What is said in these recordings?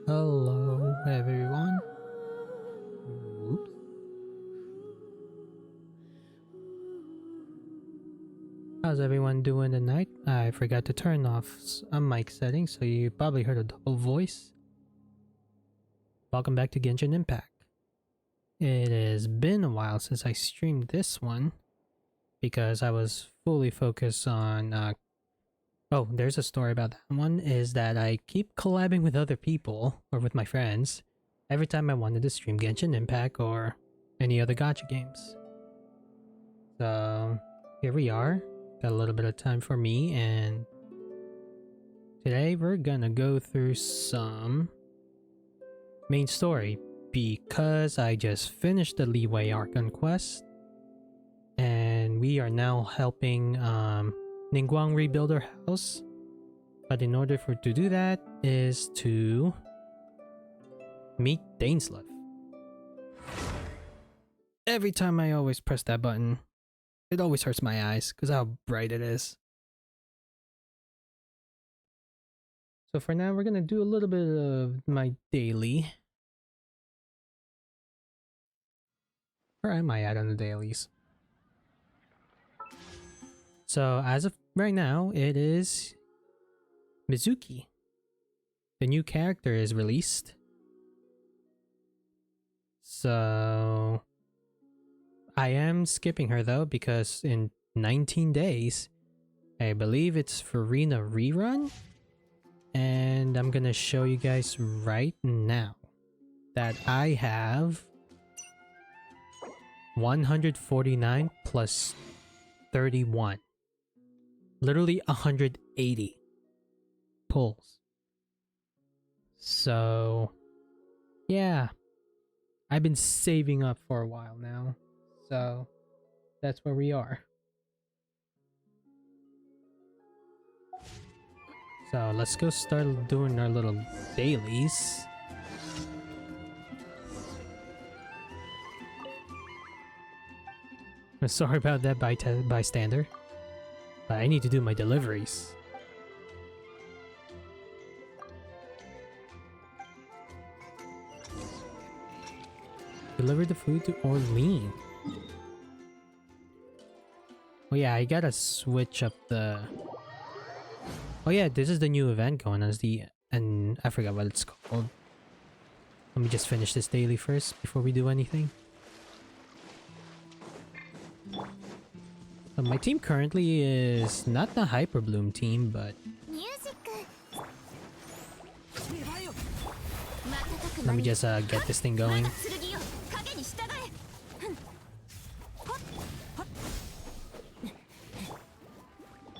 Hello, everyone. Oops. How's everyone doing tonight? I forgot to turn off some mic settings, so you probably heard a double voice. Welcome back to Genshin Impact. It has been a while since I streamed this one because I was fully focused on oh, there's a story about that one, is that I keep collabing with other people, or with my friends, every time I wanted to stream Genshin Impact or any other gacha games. So, here we are. Got a little bit of time for me, and today we're gonna go through some main story, because I just finished the Leeway Archon quest, and we are now helping Ningguang rebuild her house. But in order to do that is to meet Dainsleif. Every time I always press that button, it always hurts my eyes because how bright it is. So for now, we're gonna do a little bit of my daily. Where am I at on the dailies? So as of right now, it is Mizuki. The new character is released. So I am skipping her though, because in 19 days, I believe it's Farina rerun. And I'm gonna show you guys right now that I have 149 plus 31. Literally 180 pulls. So yeah, I've been saving up for a while now. So that's where we are. So let's go start doing our little dailies. Sorry about that, bystander. But I need to do my deliveries. Deliver the food to Orlean. Oh yeah, I gotta switch up the... Oh yeah, this is the new event going on. And I forgot what it's called. Let me just finish this daily first before we do anything. My team currently is not the Hyper Bloom team, but... Let me just get this thing going.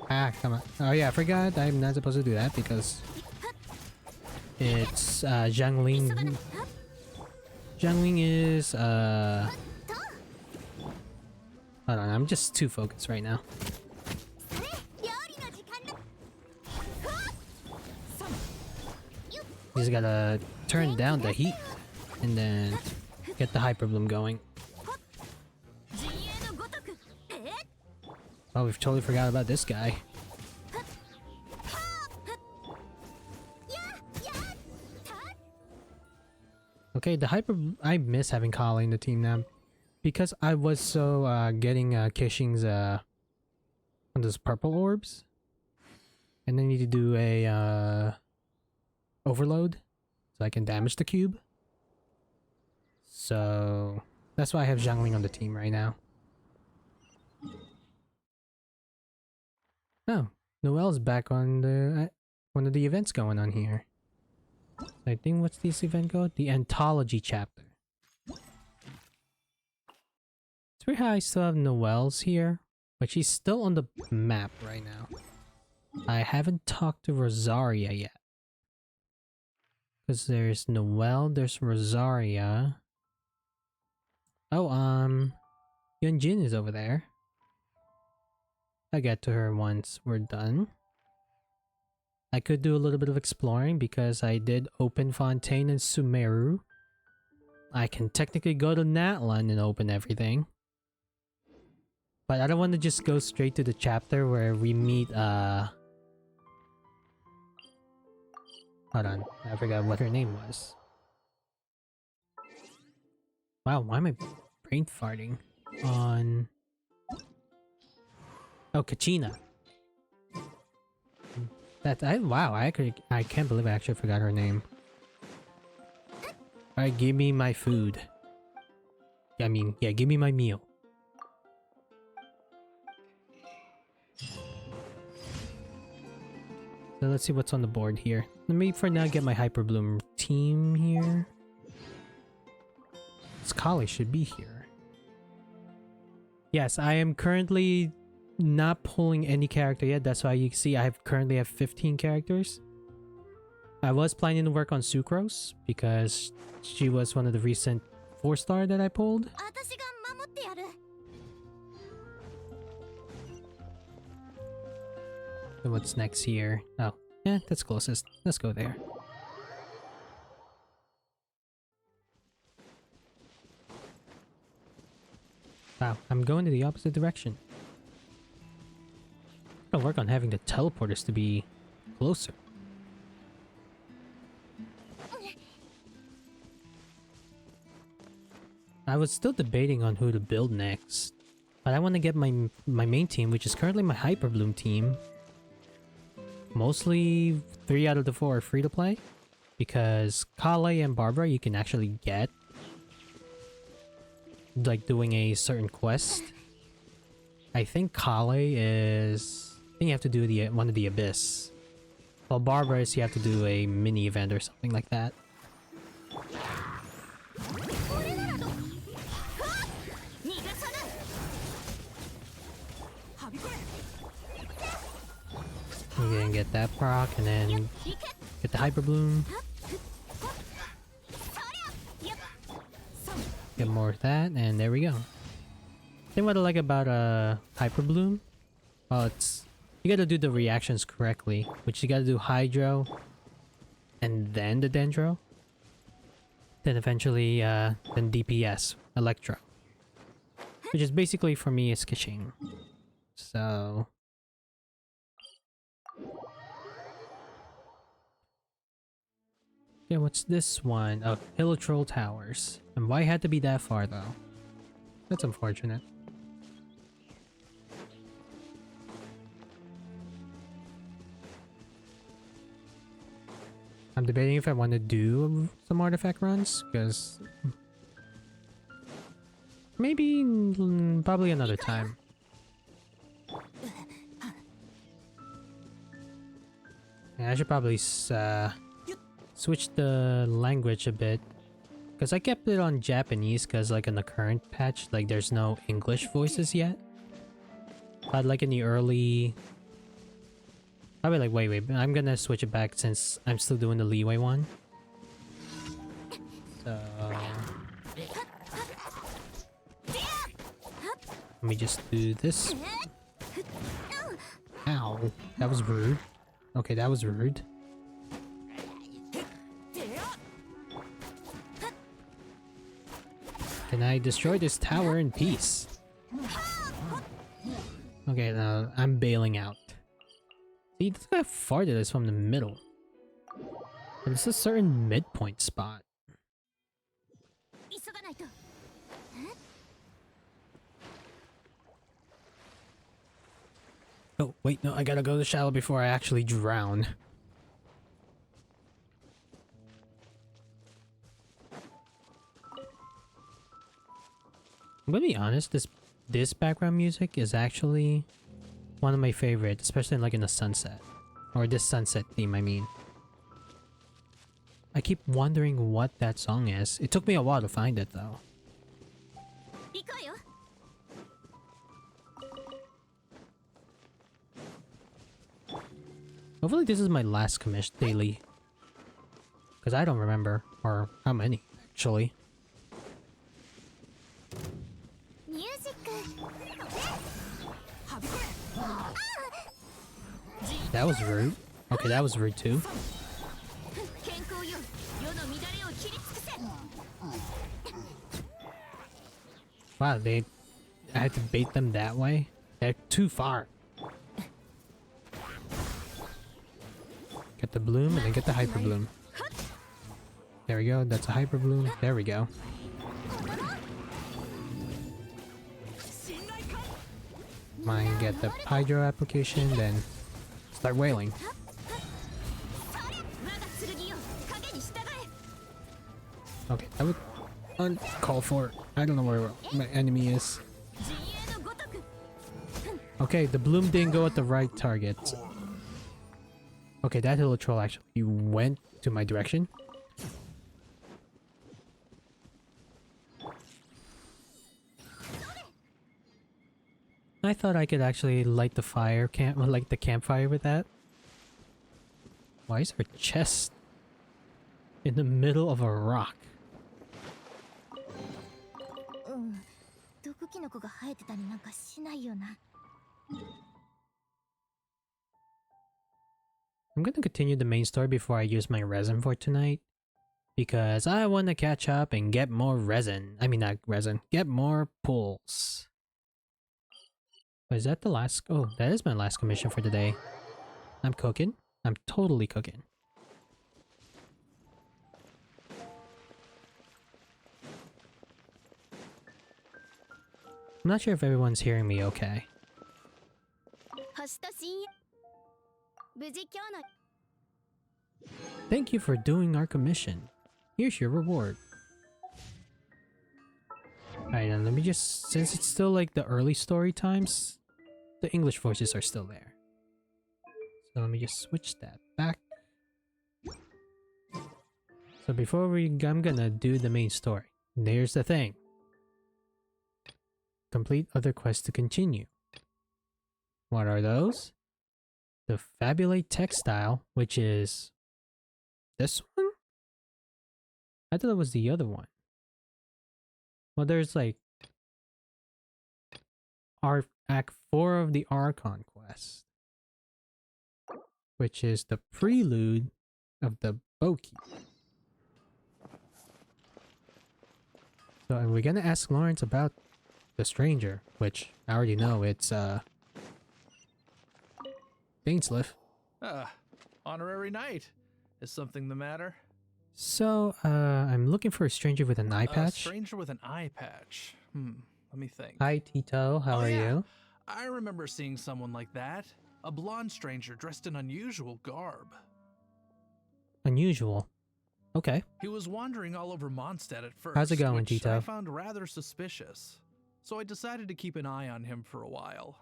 Ah, come on. Oh yeah, I forgot. I'm not supposed to do that because it's Zhangling. Zhangling is hold on, I'm just too focused right now. Just gotta turn down the heat and then get the Hyper Bloom going. Oh, we've totally forgot about this guy. Okay, the I miss having Kali in the team now. Because I was so getting Kishing's on those purple orbs. And I need to do a overload so I can damage the cube. So that's why I have Zhangling on the team right now. Oh, Noelle's back on the one of the events going on here. I think what's this event called? The Anthology chapter. It's weird how I still have Noelle's here, but she's still on the map right now. I haven't talked to Rosaria yet. Because there's Noelle, there's Rosaria. Oh, Yunjin is over there. I'll get to her once we're done. I could do a little bit of exploring because I did open Fontaine and Sumeru. I can technically go to Natlan and open everything. But I don't want to just go straight to the chapter where we meet Hold on, I forgot what her name was. Wow, why am I brain farting? On... Oh, Kachina. Wow, I can't believe I actually forgot her name. Alright, give me my food. I mean, yeah, give me my meal. So let's see what's on the board here. Let me for now get my Hyper Bloom team here. Scully should be here. Yes, I am currently not pulling any character yet. That's why you see I currently have 15 characters. I was planning to work on Sucrose because she was one of the recent 4-star that I pulled. So what's next here? Oh, yeah, that's closest. Let's go there. Wow, I'm going to the opposite direction. I'm gonna work on having the teleporters to be closer. I was still debating on who to build next, but I want to get my main team, which is currently my Hyper Bloom team. Mostly 3 out of the 4 are free to play, because Kale and Barbara you can actually get, like doing a certain quest. I think Kale is... I think you have to do one of the Abyss. While Barbara is you have to do a mini event or something like that. You can get that proc and then get the Hyper Bloom. Get more of that, and there we go. I think what I like about Hyper Bloom, well, it's you gotta do the reactions correctly, which you gotta do Hydro, and then the Dendro, then eventually then DPS Electro, which is basically for me is Kaching. So yeah, what's this one? Oh, Hilitroll Towers. And why it had to be that far though? That's unfortunate. I'm debating if I want to do some artifact runs, because maybe probably another time. Yeah, I should probably switch the language a bit, because I kept it on Japanese because like in the current patch like there's no English voices yet, but like in the early probably like wait I'm gonna switch it back since I'm still doing the leeway one. So let me just do this. Ow, that was rude. Okay, that was rude. Can I destroy this tower in peace? Okay, now I'm bailing out. See, look how far that is from the middle. There's a certain midpoint spot. Oh, wait, no, I gotta go to the shallow before I actually drown. I'm gonna be honest, this background music is actually one of my favorites, especially like in the sunset. Or this sunset theme, I mean. I keep wondering what that song is. It took me a while to find it though. Hopefully this is my last commission daily. Because I don't remember, or how many, actually. That was rude. Okay, that was rude too. Wow, I had to bait them that way? They're too far. Get the bloom and then get the hyper bloom. There we go. That's a hyper bloom. There we go. Mine get the hydro application, then start wailing. Okay, that would uncall for. I don't know where my enemy is. Okay, the bloom didn't go at the right target. Okay, that little troll actually went to my direction. I thought I could actually light the fire, light the campfire with that. Why is our chest in the middle of a rock? I'm gonna continue the main story before I use my resin for tonight. Because I want to catch up and get more resin. I mean, not resin. Get more pulls. Is that the last? Oh, that is my last commission for the day. I'm cooking. I'm totally cooking. I'm not sure if everyone's hearing me okay. Thank you for doing our commission. Here's your reward. Alright, then let me just... Since it's still like the early story times, the English voices are still there. So let me just switch that back. So before I'm gonna do the main story. There's the thing. Complete other quests to continue. What are those? The Fabulate Textile, which is... this one? I thought it was the other one. Well, there's like... Act 4 of the Archon quest. Which is the prelude of the Boki. So we're gonna ask Lawrence about the stranger, which I already know it's Dainsliff. Honorary knight. Is something the matter? So, I'm looking for a stranger with an eye patch. A stranger with an eye patch. Let me think. Hi, Tito. How are you? I remember seeing someone like that. A blonde stranger dressed in unusual garb. Unusual. Okay. He was wandering all over Mondstadt at first. How's it going, which Tito? I found rather suspicious. So I decided to keep an eye on him for a while.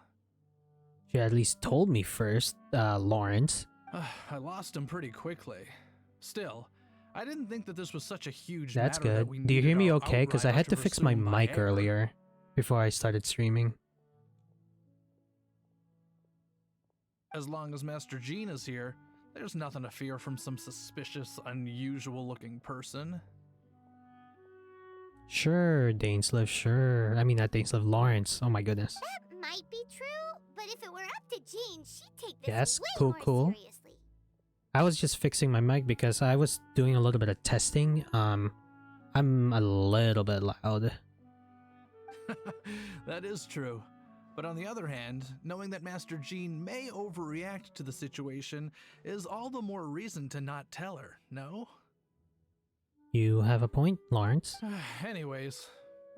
You at least told me first, Lawrence. I lost him pretty quickly. Still, I didn't think that this was such a huge That's matter. good. Do you hear me okay? Because I had to fix my mic earlier before I started streaming. As long as Master Jean is here, there's nothing to fear from some suspicious, unusual-looking person. Sure, Dainsliff, sure. I mean, not Dainsliff, Lawrence. Oh my goodness. That might be true, but if it were up to Jean, she'd take this way more cool. seriously. I was just fixing my mic because I was doing a little bit of testing. I'm a little bit loud. That is true. But on the other hand, knowing that Master Jean may overreact to the situation is all the more reason to not tell her, no? You have a point, Lawrence. Anyways,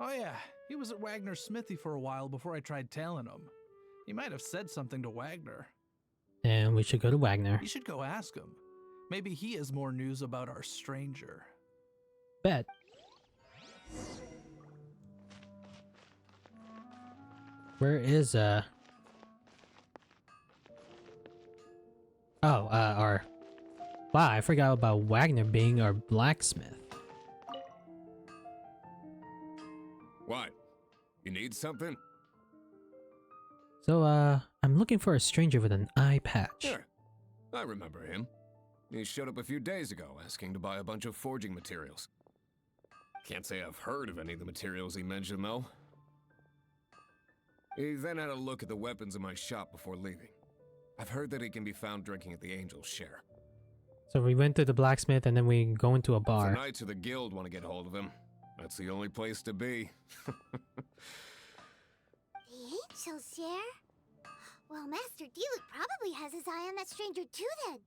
oh yeah, he was at Wagner's smithy for a while before I tried tailing him. He might have said something to Wagner. And we should go to Wagner. You should go ask him. Maybe he has more news about our stranger. Bet. Where is our... Wow, I forgot about Wagner being our blacksmith. What? You need something? So, I'm looking for a stranger with an eye patch. Sure. I remember him. He showed up a few days ago asking to buy a bunch of forging materials. Can't say I've heard of any of the materials he mentioned, though. He then had a look at the weapons in my shop before leaving. I've heard that he can be found drinking at the Angel's Share. So we went to the blacksmith and then we go into a bar. If the Knights of the Guild want to get hold of him, that's the only place to be. The Angel's Share? Well, Master Diluc probably has his eye on that stranger too then.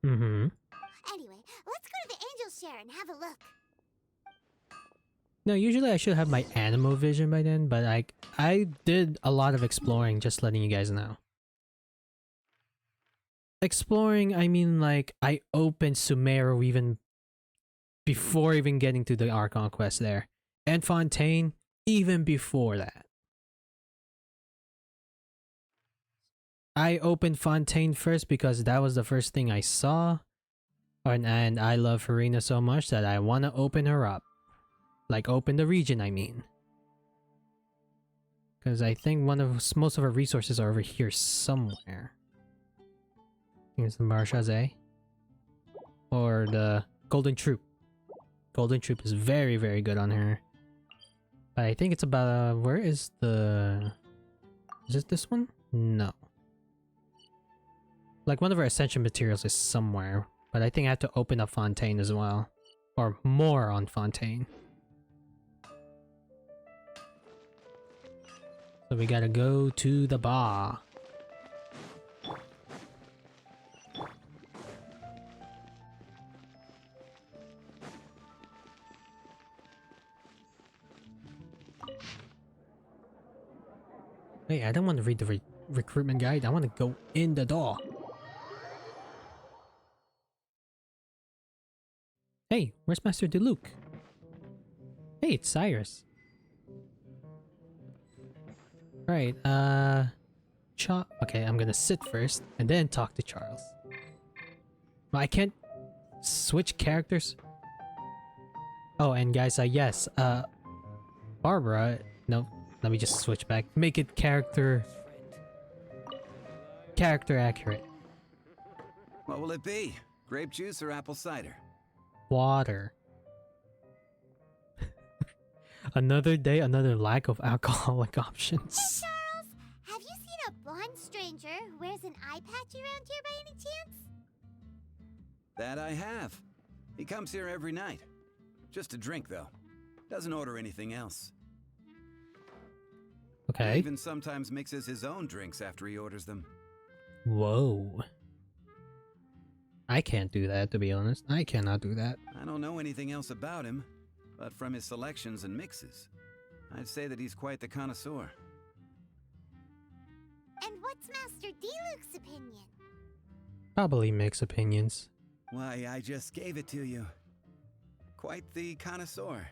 Mm-hmm. Anyway, let's go to the Angel Share and have a look. No, usually I should have my Animo vision by then, but I did a lot of exploring, just letting you guys know. Exploring, I mean like I opened Sumeru even before even getting to the Archon quest there. And Fontaine, even before that. I opened Fontaine first because that was the first thing I saw. And I love Farina so much that I want to open her up. Like open the region, I mean. Because I think most of her resources are over here somewhere. I think it's the Marshazé. Or the Golden Troop. Golden Troop is very, very good on her. But I think it's about, where is the... Is it this one? No. Like one of her ascension materials is somewhere. But I think I have to open up Fontaine as well. Or more on Fontaine. So we gotta go to the bar. Hey, I don't want to read the recruitment guide. I want to go in the door. Hey, where's Master DeLuke? Hey, it's Cyrus. Right, okay, I'm gonna sit first and then talk to Charles. Well, I can't switch characters. Oh, and guys, yes, Barbara, no, let me just switch back. Make it character accurate. What will it be? Grape juice or apple cider? Water. Another day, another lack of alcoholic options. Hey, Charles! Have you seen a blonde stranger who wears an eye patch around here by any chance? That I have. He comes here every night. Just to drink, though. Doesn't order anything else. Okay. He even sometimes mixes his own drinks after he orders them. Whoa. I can't do that, to be honest. I cannot do that. I don't know anything else about him, but from his selections and mixes, I'd say that he's quite the connoisseur. And what's Master D-Luke's opinion? Probably mixed opinions. Why, I just gave it to you. Quite the connoisseur.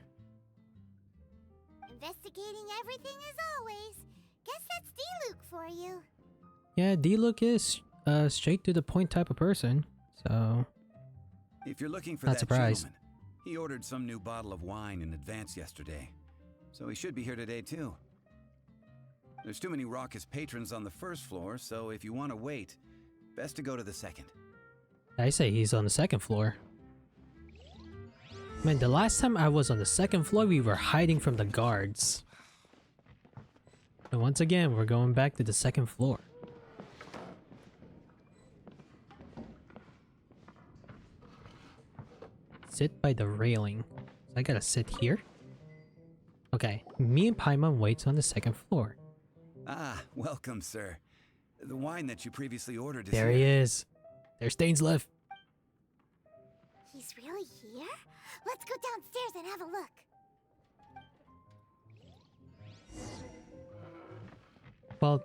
Investigating everything as always. Guess that's D-Luke for you. Yeah, D-Luke is straight to the point type of person, so... If you're looking for Not that surprised. gentleman, he ordered some new bottle of wine in advance yesterday, so he should be here today too. There's too many raucous patrons on the first floor, so if you want to wait, best to go to the second. I say he's on the second floor. Man, the last time I was on the second floor, we were hiding from the guards. And once again, we're going back to the second floor. Sit by the railing. So I gotta sit here? Okay, me and Paimon waits on the second floor. Ah, welcome, sir. The wine that you previously ordered is There here. he is. There's Stains left. He's really here? Let's go downstairs and have a look. Well,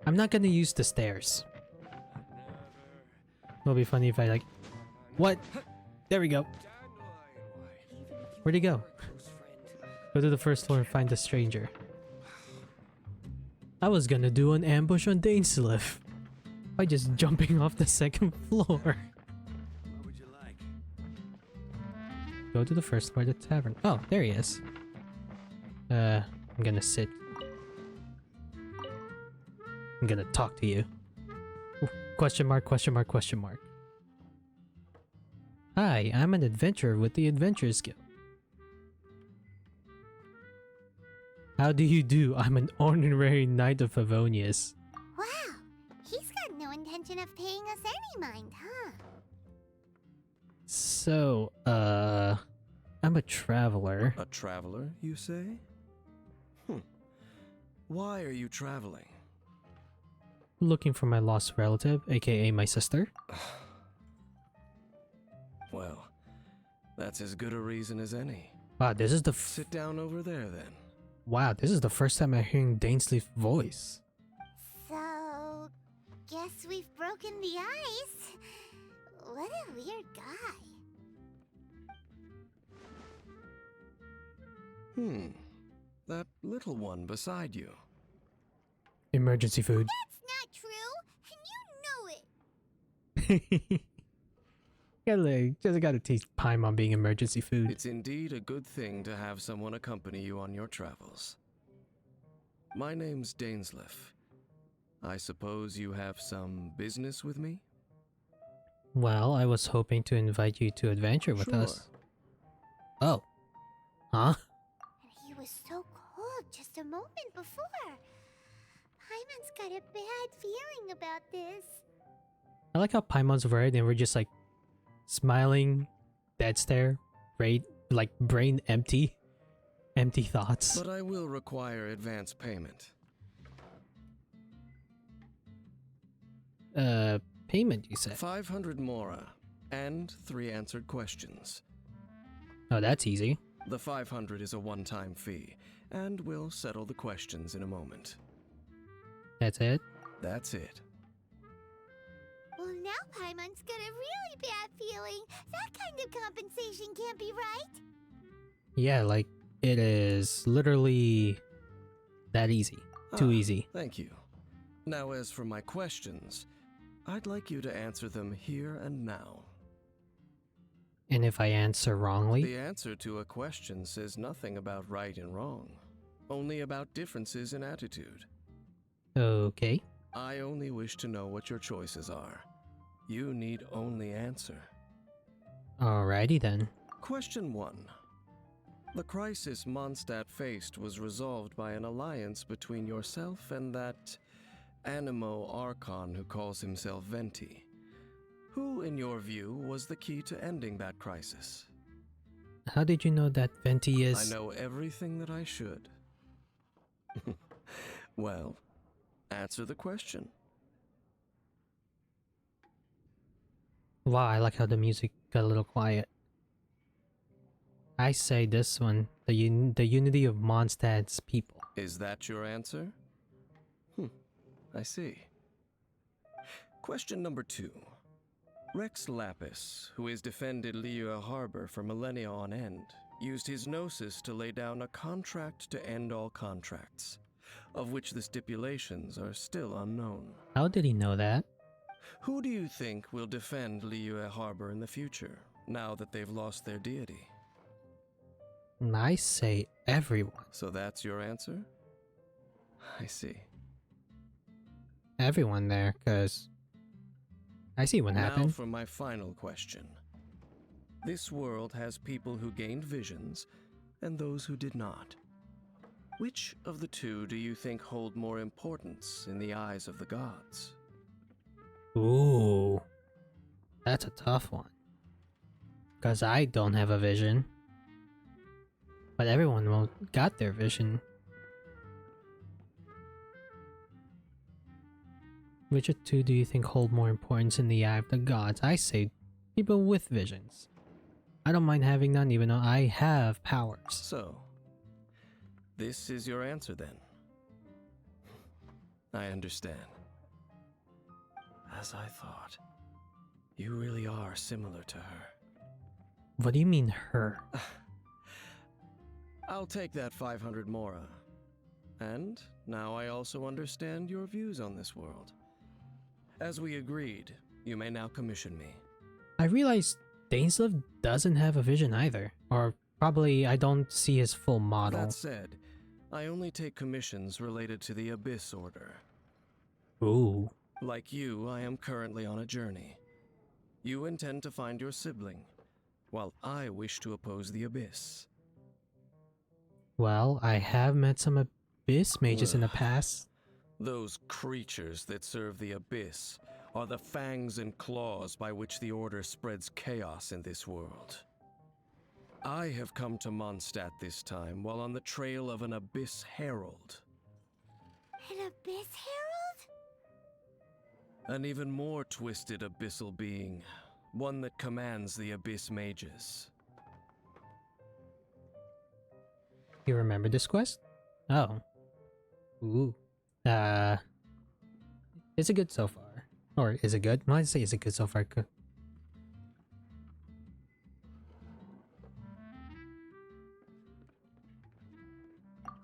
I'm not gonna use the stairs. It'll be funny if I like... What? There we go. Where'd he go? Go to the first floor and find the stranger. I was gonna do an ambush on Dainsleif by just jumping off the second floor. What would you like? Go to the first floor of the tavern. Oh, there he is. I'm gonna sit. I'm gonna talk to you. Ooh, question mark, question mark, question mark. Hi, I'm an adventurer with the Adventurers Guild. How do you do? I'm an honorary knight of Favonius. Wow, he's got no intention of paying us any mind, huh? So, I'm a traveler. A traveler, you say? Why are you traveling? Looking for my lost relative, aka my sister. Well, that's as good a reason as any. Wow, this is the Sit down over there, then. wow, this is the first time I'm hearing Dainsleif's voice. So, guess we've broken the ice. What a weird guy. That little one beside you. Emergency food. That's not true, and you know it. Just gotta taste Paimon being emergency food. It's indeed a good thing to have someone accompany you on your travels. My name's Dainsleif. I suppose you have some business with me? Well, I was hoping to invite you to adventure with us. Oh. Huh? And he was so cold just a moment before. Paimon's got a bad feeling about this. I like how Paimon's worried and we're just like smiling, dead stare, right? Like brain empty. Empty thoughts. But I will require advance payment. Payment, you said? 500 mora, and 3 answered questions. Oh, that's easy. The 500 is a one-time fee, and we'll settle the questions in a moment. That's it? That's it. Well, now Paimon's got a really bad feeling. That kind of compensation can't be right. Yeah, like, it is literally that easy. Too easy. Thank you. Now, as for my questions, I'd like you to answer them here and now. And if I answer wrongly? The answer to a question says nothing about right and wrong, only about differences in attitude. Okay. I only wish to know what your choices are. You need only answer. Alrighty then. Question 1. The crisis Mondstadt faced was resolved by an alliance between yourself and that Animo Archon who calls himself Venti. Who, in your view, was the key to ending that crisis? How did you know that Venti is... I know everything that I should. Well, answer the question. Wow, I like how the music got a little quiet. I say this one, the unity of Mondstadt's people. Is that your answer? I see. Question number 2. Rex Lapis, who has defended Liyue Harbor for millennia on end, used his gnosis to lay down a contract to end all contracts, of which the stipulations are still unknown. How did he know that? Who do you think will defend Liyue Harbor in the future, now that they've lost their deity? I say everyone. So that's your answer? I see. Everyone there, cause I see what Now happened. for my final question. This world has people who gained visions, and those who did not. Which of the two do you think hold more importance in the eyes of the gods? Ooh, that's a tough one. Cause I don't have a vision, but everyone got their vision. Which of two do you think hold more importance in the eye of the gods? I say people with visions. I don't mind having none even though I have powers. So, this is your answer then. I understand. As I thought, you really are similar to her. What do you mean her? I'll take that 500 mora. And now I also understand your views on this world. As we agreed, you may now commission me. I realize Dainsleif doesn't have a vision either. Or probably I don't see his full model. That said, I only take commissions related to the Abyss Order. Ooh. Like you, I am currently on a journey. You intend to find your sibling, while I wish to oppose the Abyss. Well, I have met some Abyss mages in the past. Those creatures that serve the Abyss are the fangs and claws by which the Order spreads chaos in this world. I have come to Mondstadt this time while on the trail of an Abyss Herald. An Abyss Herald? An even more twisted abyssal being, one that commands the Abyss Mages. You remember this quest? Oh. Ooh. Is it good so far? Or is it good? Well, I'd say is it good so far?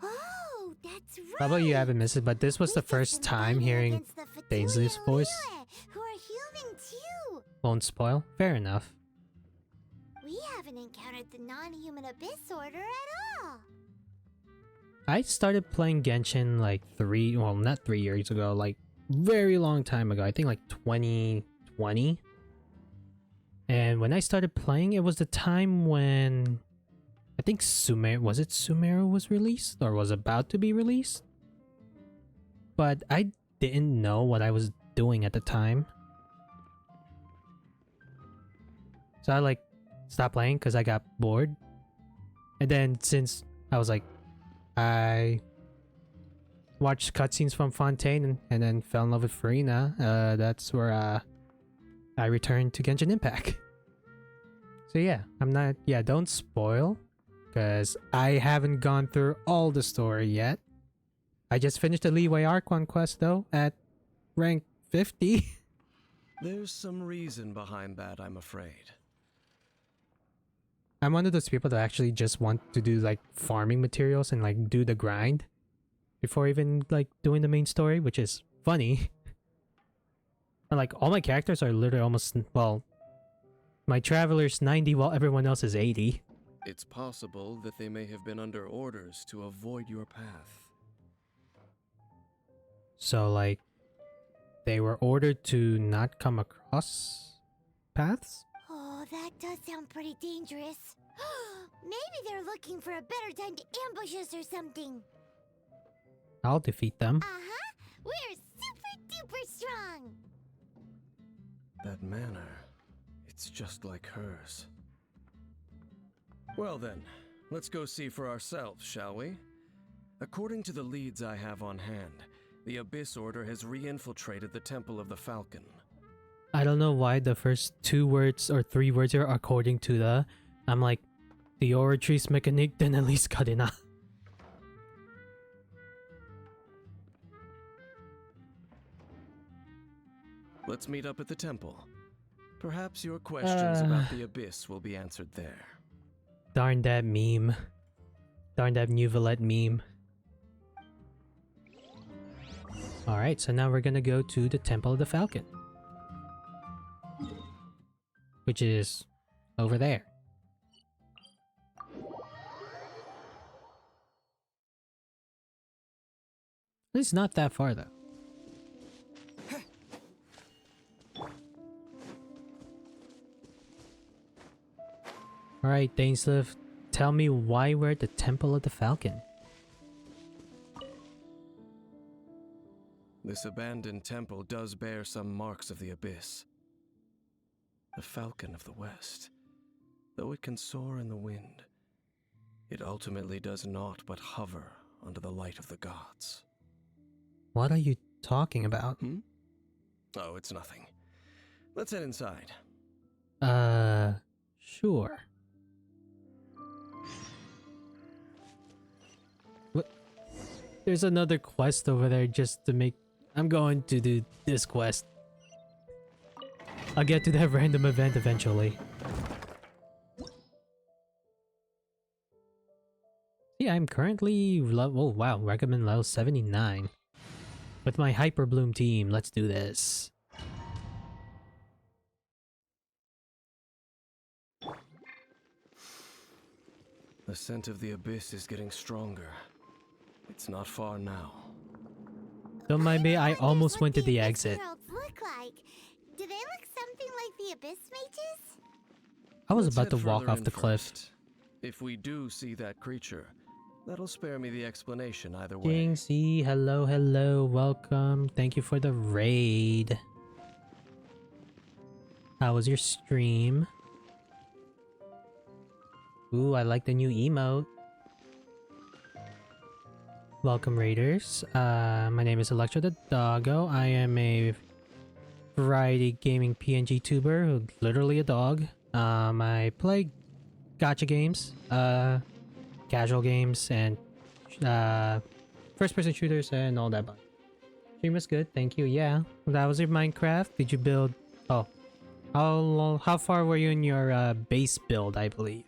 Oh, that's right. Probably you haven't missed it, but this was the We've just first been time fighting hearing against the Dainsley's Fatulia voice. Liyue, who are human too. Won't spoil. Fair enough. We haven't encountered the non-human Abyss Order at all. I started playing Genshin like not 3 years ago, like very long time ago. I think like 2020. And when I started playing, it was the time when I think Sumeru was released or was about to be released? But I didn't know what I was doing at the time. So I like stopped playing because I got bored. And then since I was like, I watched cutscenes from Fontaine and then fell in love with Farina. That's where I returned to Genshin Impact. So yeah, don't spoil, because I haven't gone through all the story yet. I just finished the Leeway Archon quest though, at rank 50. There's some reason behind that, I'm afraid. I'm one of those people that actually just want to do like farming materials and like do the grind before even like doing the main story, which is funny. But like all my characters are literally almost, well, my Traveler's 90 while everyone else is 80. It's possible that they may have been under orders to avoid your path. So like they were ordered to not come across paths? Oh, that does sound pretty dangerous. Maybe they're looking for a better time to ambush us or something. I'll defeat them. Uh-huh. We're super duper strong. That manner, it's just like hers. Well then, let's go see for ourselves, shall we? According to the leads I have on hand, the Abyss Order has re-infiltrated the Temple of the Falcon. I don't know why the first 2 words or 3 words are according to the... I'm like, the Oratrice Mechanique then at least cut enough. Let's meet up at the temple. Perhaps your questions about the Abyss will be answered there. Darn that meme. Darn that New Villette meme. Alright, so now we're gonna go to the Temple of the Falcon. Which is over there. It's not that far though. Alright, Dainslev, tell me why we're at the Temple of the Falcon. This abandoned temple does bear some marks of the Abyss. The Falcon of the West. Though it can soar in the wind, it ultimately does naught but hover under the light of the gods. What are you talking about? Oh, it's nothing. Let's head inside. Sure. What? There's another quest over there just to make... I'm going to do this quest. I'll get to that random event eventually. Yeah, I'm currently level... Oh wow, recommend level 79. With my Hyper Bloom team, let's do this. The scent of the Abyss is getting stronger. It's not far now. Don't mind me, I almost went to the Abyss exit. Worlds look like. Do they look something like the Abyss Mages? I was Let's about to head walk further off in the cliff. first. If we do see that creature, that'll spare me the explanation either way. Jinxie, hello, hello, welcome. Thank you for the raid. How was your stream? Ooh, I like the new emote. Welcome, raiders. My name is Electro the Doggo. I am a variety gaming PNG tuber, who literally a dog. I play gacha games, casual games, and first-person shooters and all that. Stream was good, thank you. Yeah, that was your Minecraft. Did you build? Oh, how far were you in your base build? I believe.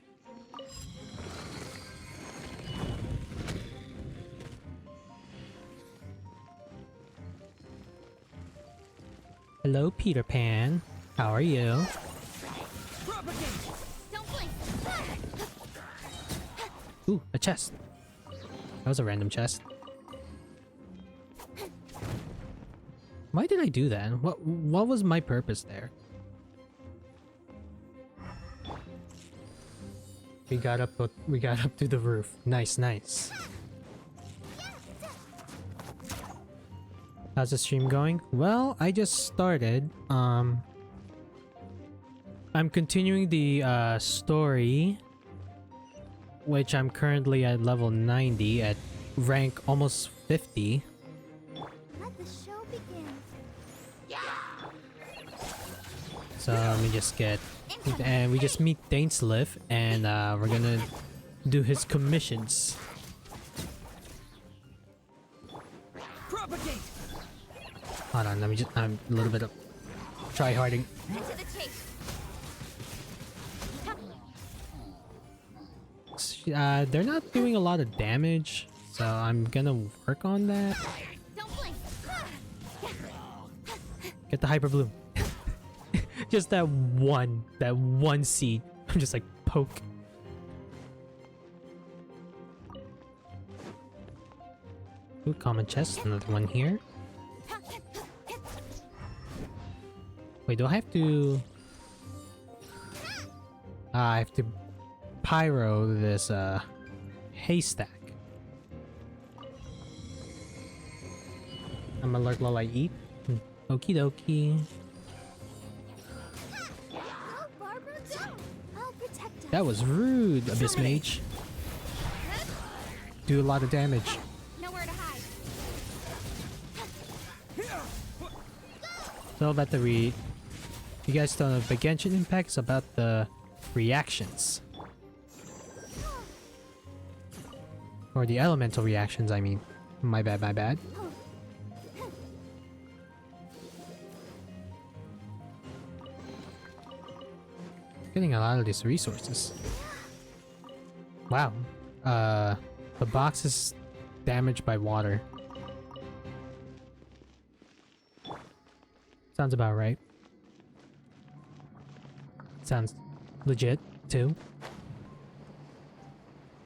Hello, Peter Pan. How are you? Don't blink. Ooh, a chest. That was a random chest. Why did I do that? What was my purpose there? We got up to the roof. Nice, nice. How's the stream going? Well, I just started. I'm continuing the story, which I'm currently at level 90 at rank almost 50. Let the show begin. So let me just get, and we just meet Dainsliff, and we're gonna do his commissions. Hold on, let me just, I'm a little bit of try-harding. Into the chase. They're not doing a lot of damage, so I'm gonna work on that. Don't blink. Get the hyper bloom. Just that one seed. I'm just like poke. Ooh, common chest, another one here. Wait, do I have to? I have to pyro this haystack. I'm alert while I eat. Okie dokie. Go, Barbara, go. I'll protect us. That was rude, Abyss Mage. Do a lot of damage. Nowhere to hide. So about the you guys don't know, but Genshin Impact is about the reactions. Or the elemental reactions, I mean. My bad, my bad. Getting a lot of these resources. Wow. The box is damaged by water. Sounds about right. Sounds legit, too.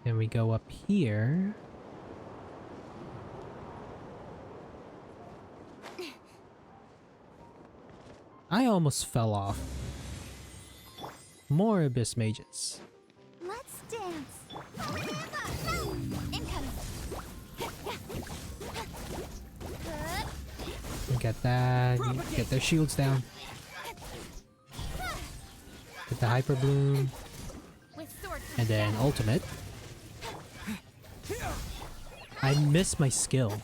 Then we go up here. I almost fell off. More Abyss Mages. Let's dance. Incoming. Get that. Get their shields down. Get the hyper bloom. With sword And then ultimate. I miss my skill.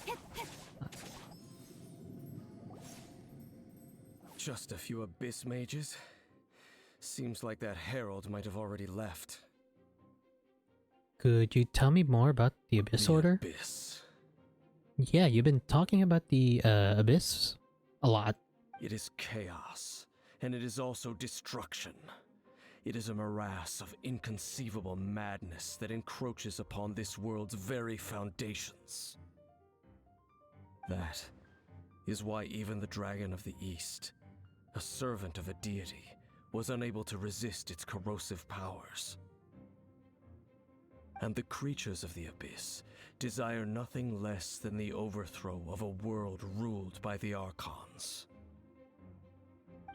Just a few Abyss Mages? Seems like that Herald might have already left. Could you tell me more about the Abyss Order? Abyss. Yeah, you've been talking about the Abyss a lot. It is chaos, and it is also destruction. It is a morass of inconceivable madness that encroaches upon this world's very foundations. That is why even the Dragon of the East, a servant of a deity, was unable to resist its corrosive powers. And the creatures of the Abyss desire nothing less than the overthrow of a world ruled by the Archons.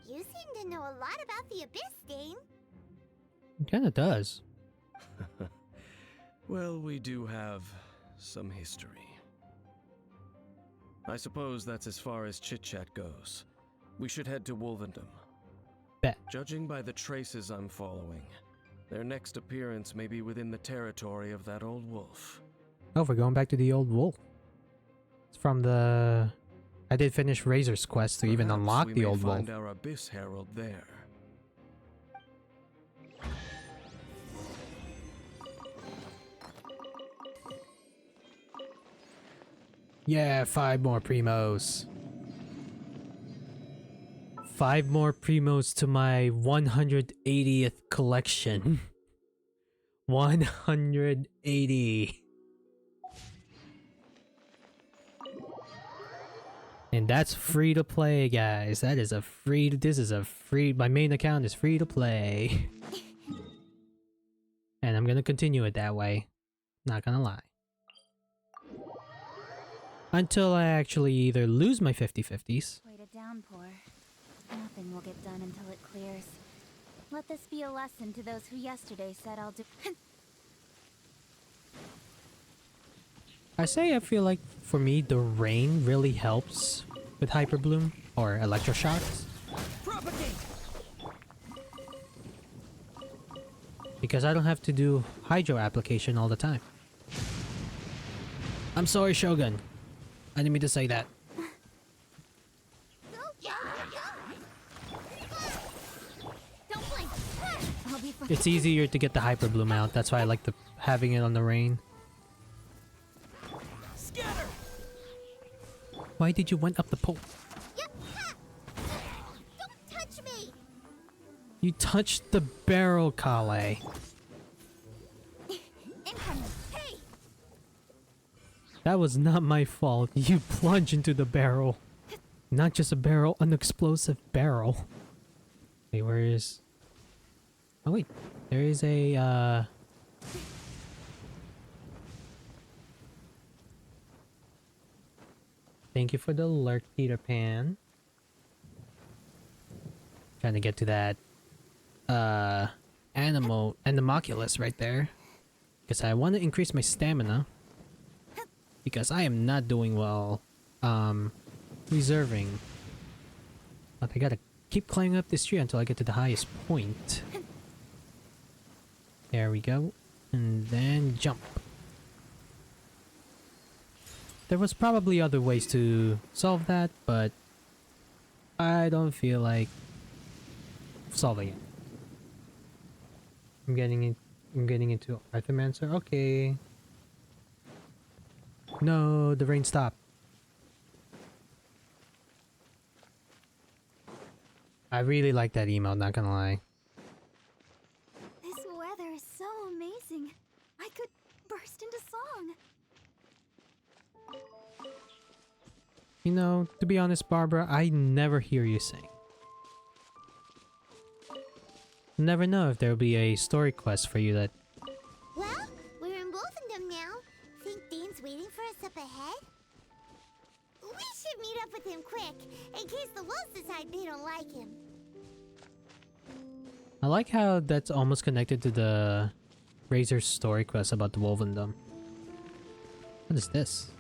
You seem to know a lot about the Abyss, Dane. It kinda does. Well, we do have some history. I suppose that's as far as chit-chat goes. We should head to Wolvendom. Bet. Judging by the traces I'm following, their next appearance may be within the territory of that old wolf. Oh, we're going back to the old wolf. It's from the I did finish Razor's quest to even Perhaps unlock we the may old wolf. find our Abyss Herald there. Yeah, 5 more primos. 5 more primos to my 180th collection. 180. And that's free to play, guys. That is a free. This is a free. My main account is free to play. And I'm gonna continue it that way. Not gonna lie. Until I actually either lose my 50/50s. Wait a downpour. Nothing will get done until it clears. Let this be a lesson to those who yesterday said I'll do. I say I feel like for me the rain really helps with Hyper Bloom or electroshocks. Because I don't have to do hydro application all the time. I'm sorry, Shogun. I didn't mean to say that. Don't blink. I'll be fine. It's easier to get the Hyper Bloom out. That's why I like having it on the rain. Why did you went up the pole? Don't touch me! You touched the barrel, Kale. Incoming! Hey! That was not my fault. You plunged into the barrel. Not just a barrel, an explosive barrel. Wait, where is... Oh wait, there is a, Thank you for the alert, Peter Pan. Trying to get to that, Animoculus right there. Because I want to increase my stamina. Because I am not doing well, reserving. But I gotta keep climbing up this tree until I get to the highest point. There we go. And then jump. There was probably other ways to solve that, but I don't feel like solving it. I'm getting into Arthromancer. Okay. No, the rain stopped. I really like that emote, not gonna lie. This weather is so amazing. I could burst into song. You know, to be honest, Barbara, I never hear you sing. Never know if there'll be a story quest for you that... Well, we're in Wolfendom now. Think Dean's waiting for us up ahead? We should meet up with him quick, in case the wolves decide they don't like him. I like how that's almost connected to the Razor's story quest about the Wolvendom. What is this?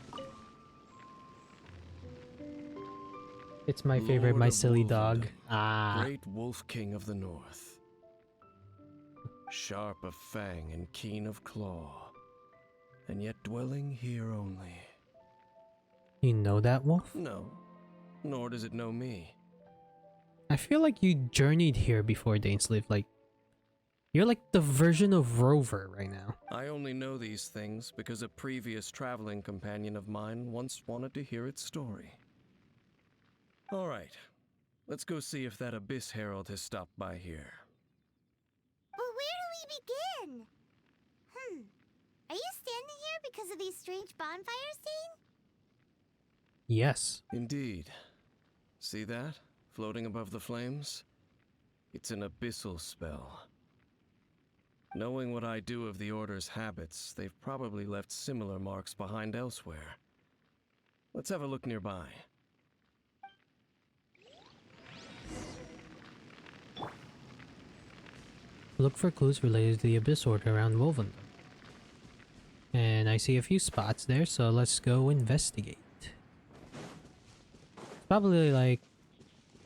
It's my favorite, Lord my of silly Wolvendom, dog. Ah. Great Wolf King of the North. Sharp of fang and keen of claw, and yet dwelling here only. You know that wolf? No, nor does it know me. I feel like you journeyed here before Dainsleif. Like, you're like the version of Rover right now. I only know these things because a previous traveling companion of mine once wanted to hear its story. All right, let's go see if that Abyss Herald has stopped by here. But where do we begin? Are you standing here because of these strange bonfires, Dean? Yes. Indeed. See that? Floating above the flames? It's an abyssal spell. Knowing what I do of the Order's habits, they've probably left similar marks behind elsewhere. Let's have a look nearby. Look for clues related to the Abyss Order around Wolvendom. And I see a few spots there, so let's go investigate. Probably like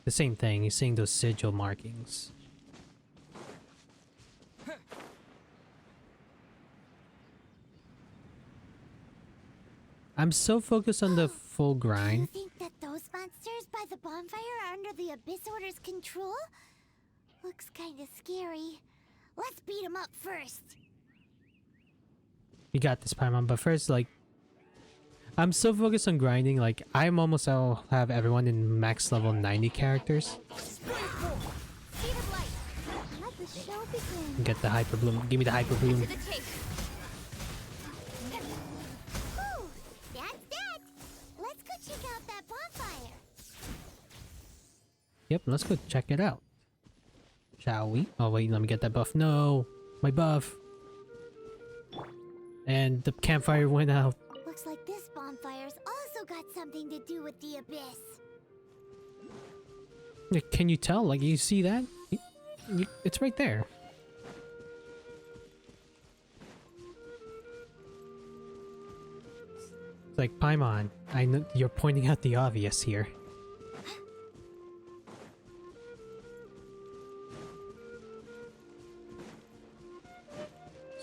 the same thing, you're seeing those sigil markings. I'm so focused on the full Do you grind. think that those Order's control? Looks kinda scary. Let's beat him up first. You got this, Paimon, but first, like, I'm so focused on grinding, like, I'll have everyone in max level 90 characters. Speed of light. Let the show begin. Get the Hyper Bloom. Give me the Hyper Bloom. To the tape. Whew, that's that. Let's go check out that bonfire. Yep, let's go check it out. Shall we? Oh wait, let me get that buff. No! My buff! And the campfire went out. Looks like this bonfire's also got something to do with the abyss. Can you tell? Like, you see that? It's right there. It's like, Paimon, I know you're pointing out the obvious here.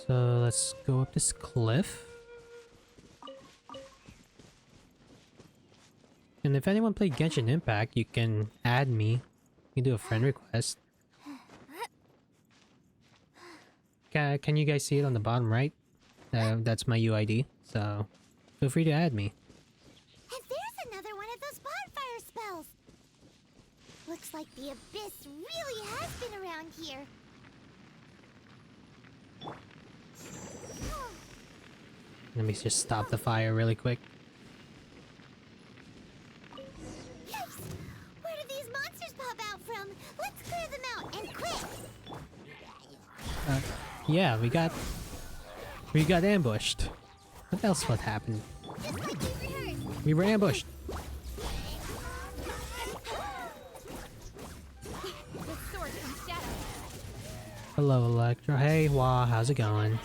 So let's go up this cliff. And if anyone played Genshin Impact, you can add me. You can do a friend request. Can you guys see it on the bottom right? That's my UID, so feel free to add me. And there's another one of those bonfire spells. Looks like the abyss really has been around here. Let me just stop the fire really quick. Yikes! Where did these monsters pop out from? Let's clear them out, and quick! Yeah, we got ambushed. What else would happen? Just like we rehearsed. We were ambushed. The sword from shadow. Hello, Electro. Hey, Wah, how's it going?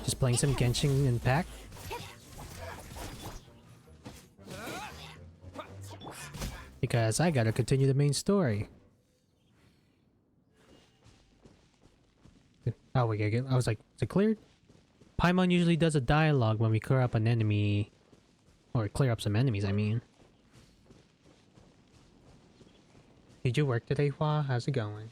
Just playing some Genshin Impact. Because I gotta continue the main story. Oh, we gotta get. I was like, is it cleared? Paimon usually does a dialogue when we clear up an enemy. Or clear up some enemies, I mean. Did you work today, Hua? How's it going?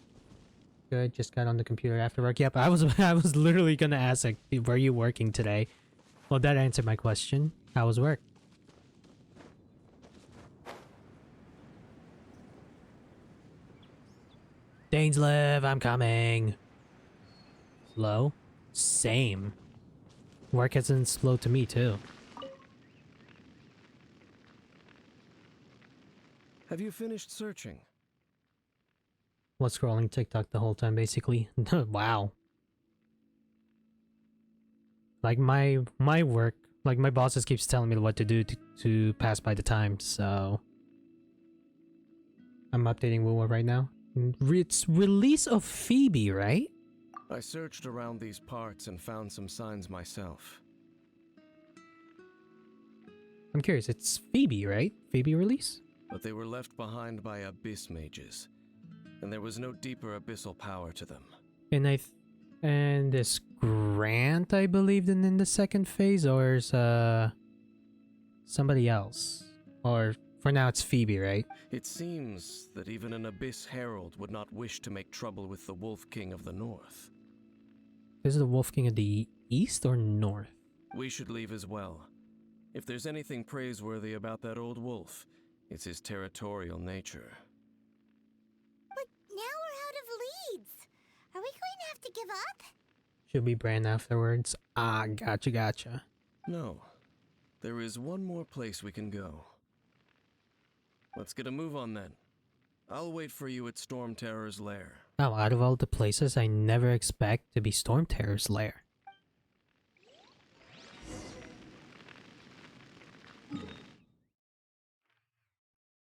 Good, just got on the computer after work. Yep, I was literally gonna ask, like, were you working today? Well, that answered my question. How was work? Dainslev, I'm coming. Slow? Same. Work has been slow to me, too. Have you finished searching? Was scrolling TikTok the whole time, basically. Wow. Like, my work, like, my bosses keeps telling me what to do to pass by the time, so... I'm updating Wuwa right now. It's release of Phoebe, right? I searched around these parts and found some signs myself. I'm curious, it's Phoebe, right? Phoebe release? But they were left behind by abyss mages, and there was no deeper abyssal power to them. And and this Grant, I believe, in the second phase, or is somebody else? Or for now it's Phoebe, right? It seems that even an abyss herald would not wish to make trouble with the Wolf King of the North. This is the Wolf King of the East or North? We should leave as well. If there's anything praiseworthy about that old wolf, it's his territorial nature. But now we're out of leads. Are we going to have to give up? Should we brand afterwards? Ah, gotcha. No. There is one more place we can go. Let's get a move on then. I'll wait for you at Storm Terror's lair. Oh, out of all the places, I never expect to be Storm Terror's lair.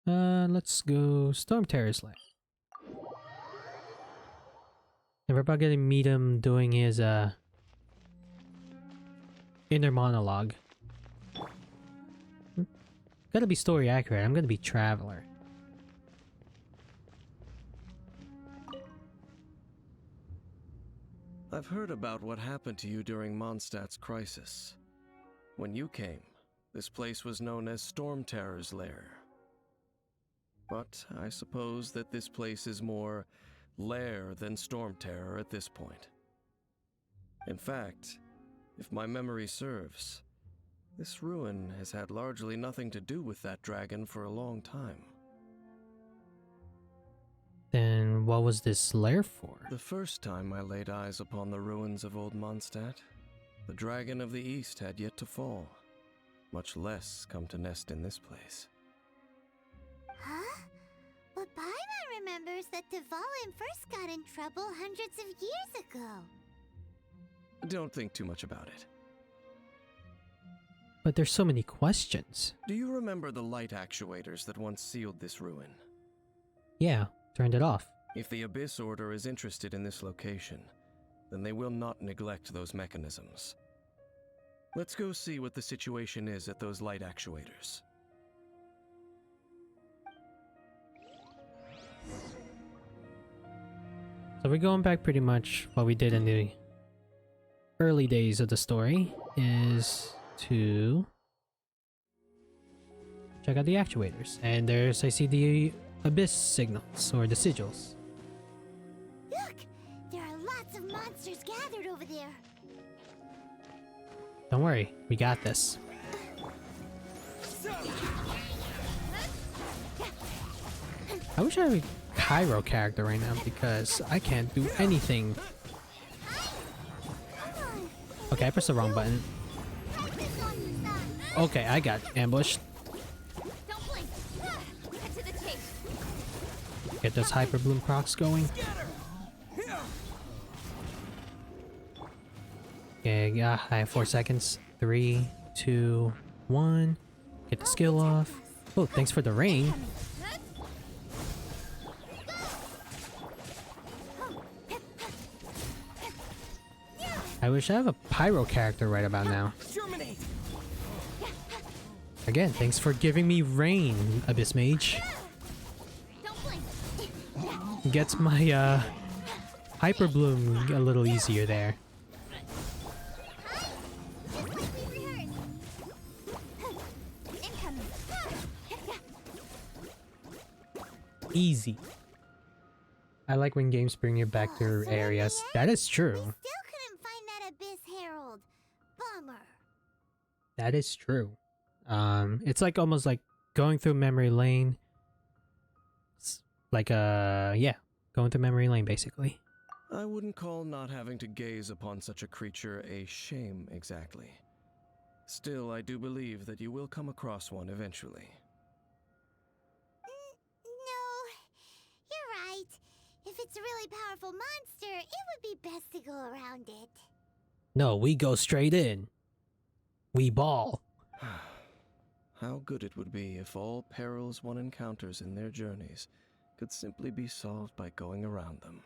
Let's go Storm Terror's lair. And we're probably gonna meet him doing his, inner monologue. Gotta be story accurate, I'm gonna be Traveler. I've heard about what happened to you during Mondstadt's crisis. When you came, this place was known as Storm Terror's lair. but I suppose that this place is more lair than storm terror at this point. In fact, if my memory serves, this ruin has had largely nothing to do with that dragon for a long time. Then what was this lair for? The first time I laid eyes upon the ruins of Old Mondstadt, the dragon of the East had yet to fall, much less come to nest in this place. Huh? But Paimon remembers that Dvalin first got in trouble hundreds of years ago. Don't think too much about it. But there's so many questions. Do you remember the light actuators that once sealed this ruin? Yeah, turned it off. If the Abyss Order is interested in this location, then they will not neglect those mechanisms. Let's go see what the situation is at those light actuators. So we're going back pretty much what we did in the early days of the story is to check out the actuators. And there's, I see the abyss signals or the sigils. Look! There are lots of monsters gathered over there. Don't worry, we got this. I wish I had a Cairo character right now because I can't do anything. Okay, I pressed the wrong button. Okay, I got ambushed. Don't blink. Cut to the chase. Get those hyper bloom procs going. Okay, yeah, I have 4 seconds. 3, 2, 1. Get the skill off. Oh, thanks for the rain. I wish I have a pyro character right about now. Again, thanks for giving me rain, Abyss Mage. Don't blink. Gets my hyper bloom a little easier there. Just like we rehearsed. Incoming. Easy. I like when games bring you back to So areas. in the That end, is true. We still couldn't find that Abyss Herald. Bummer. That is true. It's like almost like going through memory lane. Like yeah, going through memory lane basically. I wouldn't call not having to gaze upon such a creature a shame exactly. Still, I do believe that you will come across one eventually. No, you're right. If it's a really powerful monster, it would be best to go around it. No, we go straight in. We ball. How good it would be if all perils one encounters in their journeys could simply be solved by going around them.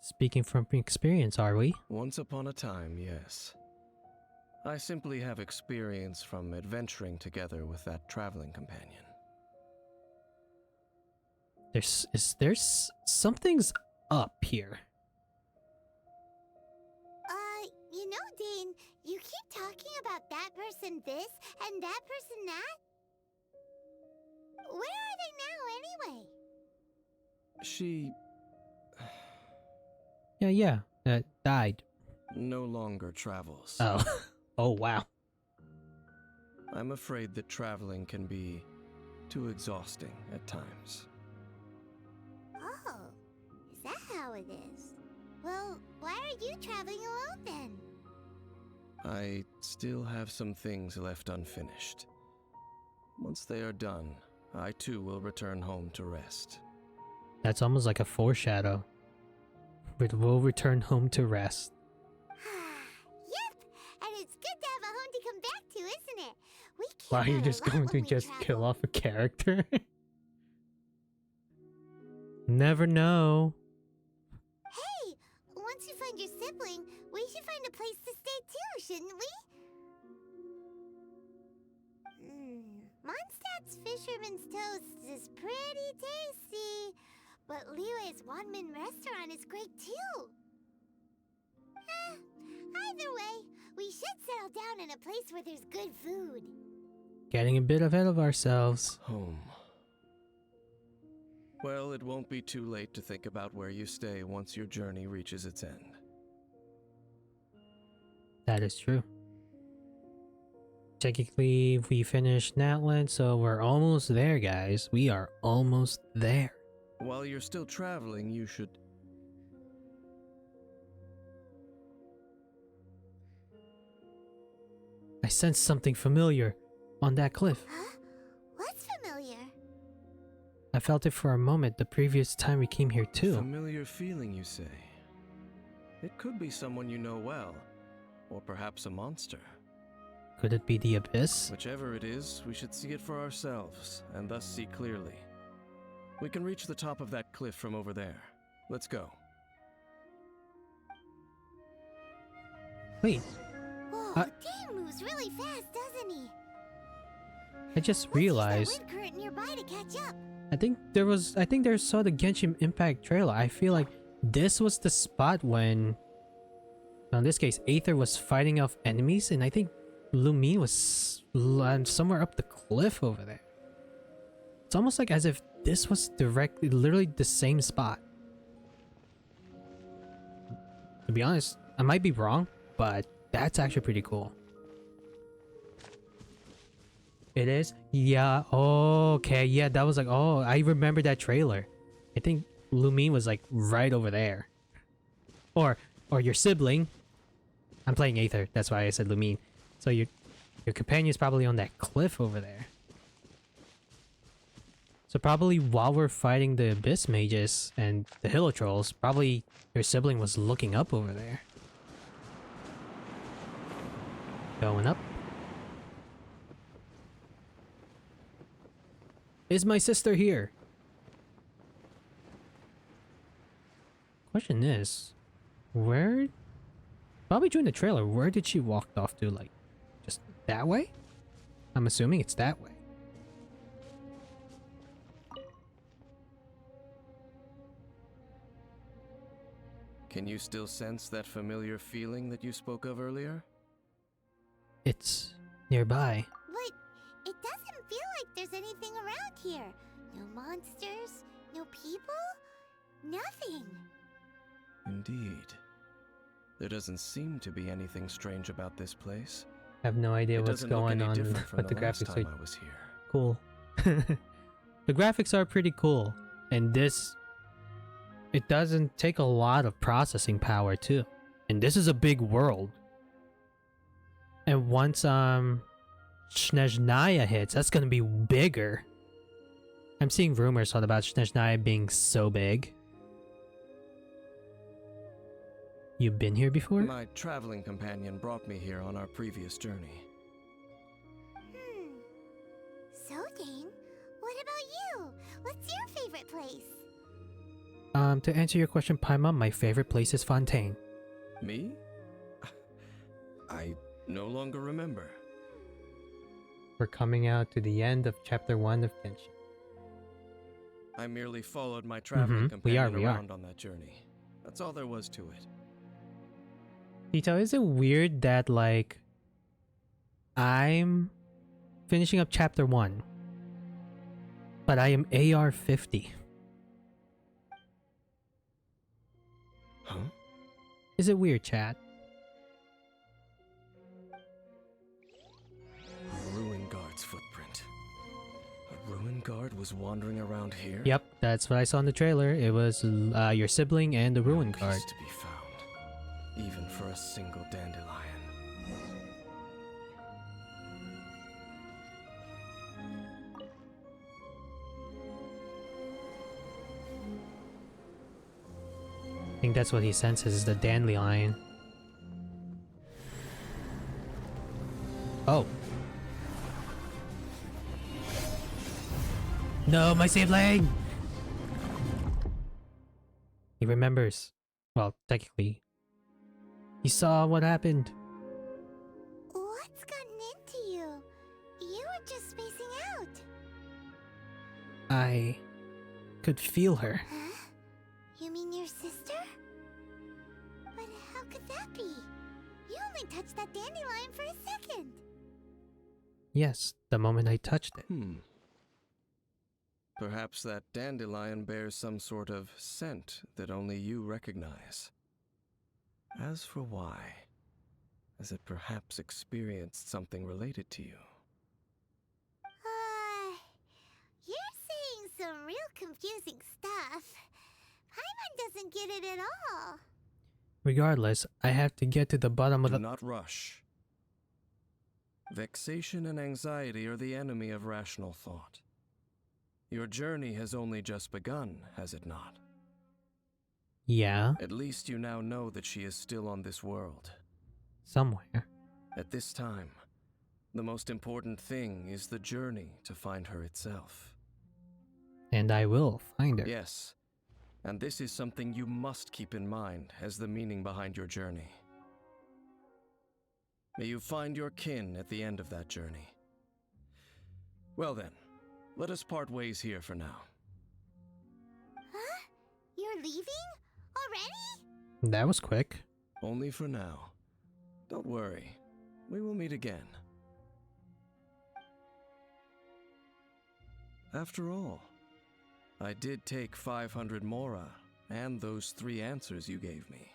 Speaking from experience, are we? Once upon a time, yes. I simply have experience from adventuring together with that traveling companion. There's something's up here. You know, Dane, you keep talking about that person this and that person that. Where are they now, anyway? She Yeah, died. no longer travels. Oh. Oh, wow. I'm afraid that traveling can be too exhausting at times. Oh, is that how it is? Well, why are you traveling alone then? I still have some things left unfinished. Once they are done, I too will return home to rest. That's almost like a foreshadow. We'll return home to rest. Yep, and it's good to have a home to come back to, isn't it? We can't Wow, you're out just a lot going when to we just travel. kill off a character? Never know. Hey, once you find your sibling, we should find a place to stay too, shouldn't we? Mondstadt's Fisherman's Toast is pretty tasty, but Liyue's Wanmin restaurant is great too. Either way, we should settle down in a place where there's good food. Getting a bit ahead of ourselves. Home. Well, it won't be too late to think about where you stay once your journey reaches its end. That is true. Technically, we finished Natland, so we're almost there, guys. We are almost there. While you're still traveling, you should... I sensed something familiar on that cliff. Huh? What's familiar? I felt it for a moment the previous time we came here too. Familiar feeling, you say? It could be someone you know well, or perhaps a monster. Could it be the abyss? Whichever it is, we should see it for ourselves, and thus see clearly. We can reach the top of that cliff from over there. Let's go. Wait, Whoa, Dan moves really fast, doesn't he? I just Let's use realized. that wind current nearby to catch up. I think there saw the Genshin Impact trailer. I feel like this was the spot when, in this case, Aether was fighting off enemies, and I think Lumine was somewhere up the cliff over there. It's almost like as if this was literally the same spot. To be honest, I might be wrong, but that's actually pretty cool. It is? Yeah. Oh, okay. Yeah, that was like, oh, I remember that trailer. I think Lumine was like right over there. Or your sibling. I'm playing Aether. That's why I said Lumine. So your companion's probably on that cliff over there. So probably while we're fighting the Abyss Mages and the Hilo Trolls, probably your sibling was looking up over there. Going up. Is my sister here? Question is, where... Probably during the trailer, where did she walk off to? Like, just that way? I'm assuming it's that way. Can you still sense that familiar feeling that you spoke of earlier? It's nearby. But it doesn't feel like there's anything around here. No monsters, no people, nothing. Indeed. There doesn't seem to be anything strange about this place. I have no idea It what's doesn't look going any on, different from but the last graphics time are I was here. cool. The graphics are pretty cool, and this... It doesn't take a lot of processing power too. And this is a big world. And once Snezhnaya hits, that's gonna be bigger. I'm seeing rumors about Snezhnaya being so big. You've been here before? My traveling companion brought me here on our previous journey. So, Dane, what about you? What's your favorite place? To answer your question, Paimon, my favorite place is Fontaine. Me? I no longer remember. We're coming out to the end of chapter 1 of Genshin. I merely followed my traveling we companion are. around on that journey. That's all there was to it. Tito, is it weird that, like, I'm finishing up chapter 1, but I am AR 50? Huh? Is it weird, chat? A ruin guard's footprint. A ruin guard was wandering around here? Yep, that's what I saw in the trailer. It was your sibling and the ruin No guard. peace to be found, even for a single dandelion. I think that's what he senses, is the dandelion. Oh. No, my sibling! He remembers. Well, technically. He saw what happened. What's gotten into you? You were just spacing out. I could feel her. Huh? You mean your sister? But how could that be? You only touched that dandelion for a second. Yes, the moment I touched it. Perhaps that dandelion bears some sort of scent that only you recognize. As for why, has it perhaps experienced something related to you? You're saying some real confusing stuff. Paimon doesn't get it at all. Regardless, I have to get to the bottom of Do the... not rush. Vexation and anxiety are the enemy of rational thought. Your journey has only just begun, has it not? Yeah, At least you now know that she is still on this world. somewhere. At this time, the most important thing is the journey to find her itself. And I will find her. Yes, and this is something you must keep in mind as the meaning behind your journey. May you find your kin at the end of that journey. Well then, let us part ways here for now. Huh? You're leaving? Already? That was quick. Only for now. Don't worry, we will meet again. After all, I did take 500 Mora and those 3 answers you gave me.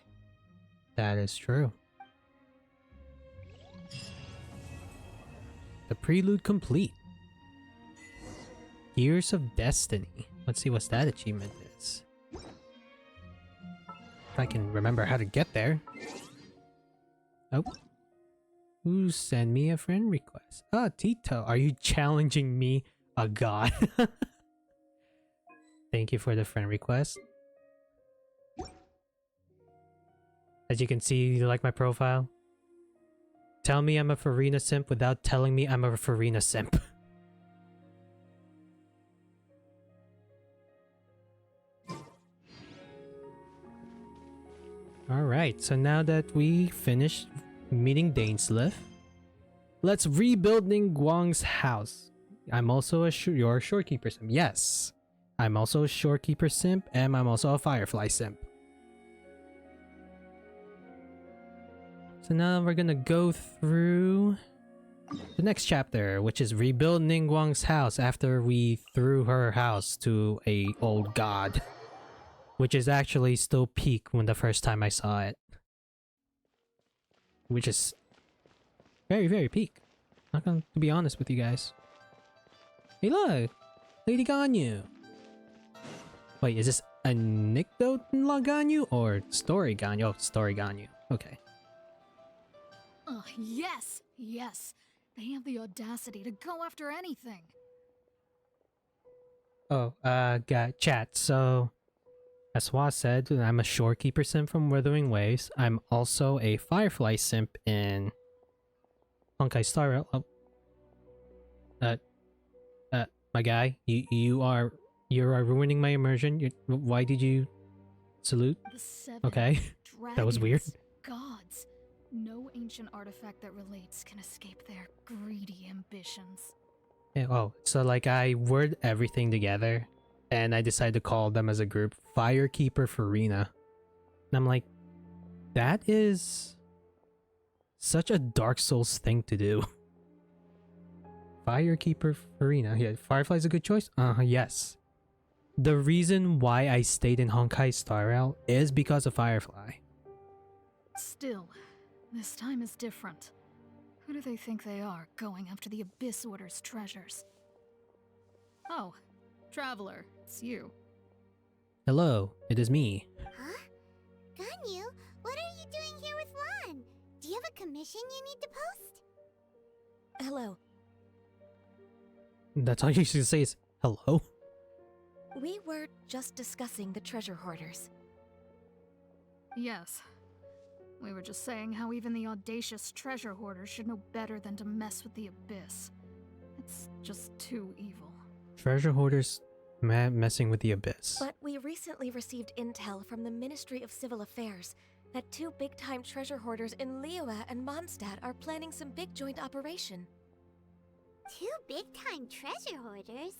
That is true. The prelude complete. Years of Destiny. Let's see what that achievement is. If I can remember how to get there. Oh. Who sent me a friend request? Ah, Tito. Are you challenging me? A god. Thank you for the friend request. As you can see, you like my profile? Tell me I'm a Farina simp without telling me I'm a Farina simp. Alright, so now that we finished meeting Dainsleif, let's rebuild Ningguang's house. I'm also your shorekeeper simp. Yes, I'm also a shorekeeper simp, and I'm also a firefly simp. So now we're gonna go through the next chapter, which is rebuild Ningguang's house after we threw her house to a old god. Which is actually still peak when the first time I saw it. Which is very, very peak. Not gonna be honest with you guys. Hey look! Lady Ganyu! Wait, is this anecdote Ganyu or story Ganyu? Oh, story Ganyu. Okay. Yes! Yes! They have the audacity to go after anything! Oh, got chat. So, as Swa said, I'm a shorekeeper simp from Wuthering Waves. I'm also a firefly simp in Honkai Star Rail. Oh. My guy, you are ruining my immersion. Why did you salute? The 7 Okay. That was weird. Gods. No ancient artifact that relates can escape their greedy ambitions. Yeah, oh, so like I word everything together and I decided to call them as a group Firekeeper Farina. And I'm like, that is such a Dark Souls thing to do. Firekeeper Farina. Yeah, Firefly's a good choice? Yes. The reason why I stayed in Honkai Star Rail is because of Firefly. Still, this time is different. Who do they think they are, going after the Abyss Order's treasures? Oh, Traveler, it's you. Hello, it is me. Huh? Ganyu, what are you doing here with Lan? Do you have a commission you need to post? Hello. That's all you should say is hello. We were just discussing the treasure hoarders. Yes. We were just saying how even the audacious treasure hoarders should know better than to mess with the Abyss. It's just too evil. Treasure hoarders messing with the Abyss. But we recently received intel from the Ministry of Civil Affairs that 2 big-time treasure hoarders in Liyue and Mondstadt are planning some big joint operation. 2 big-time treasure hoarders?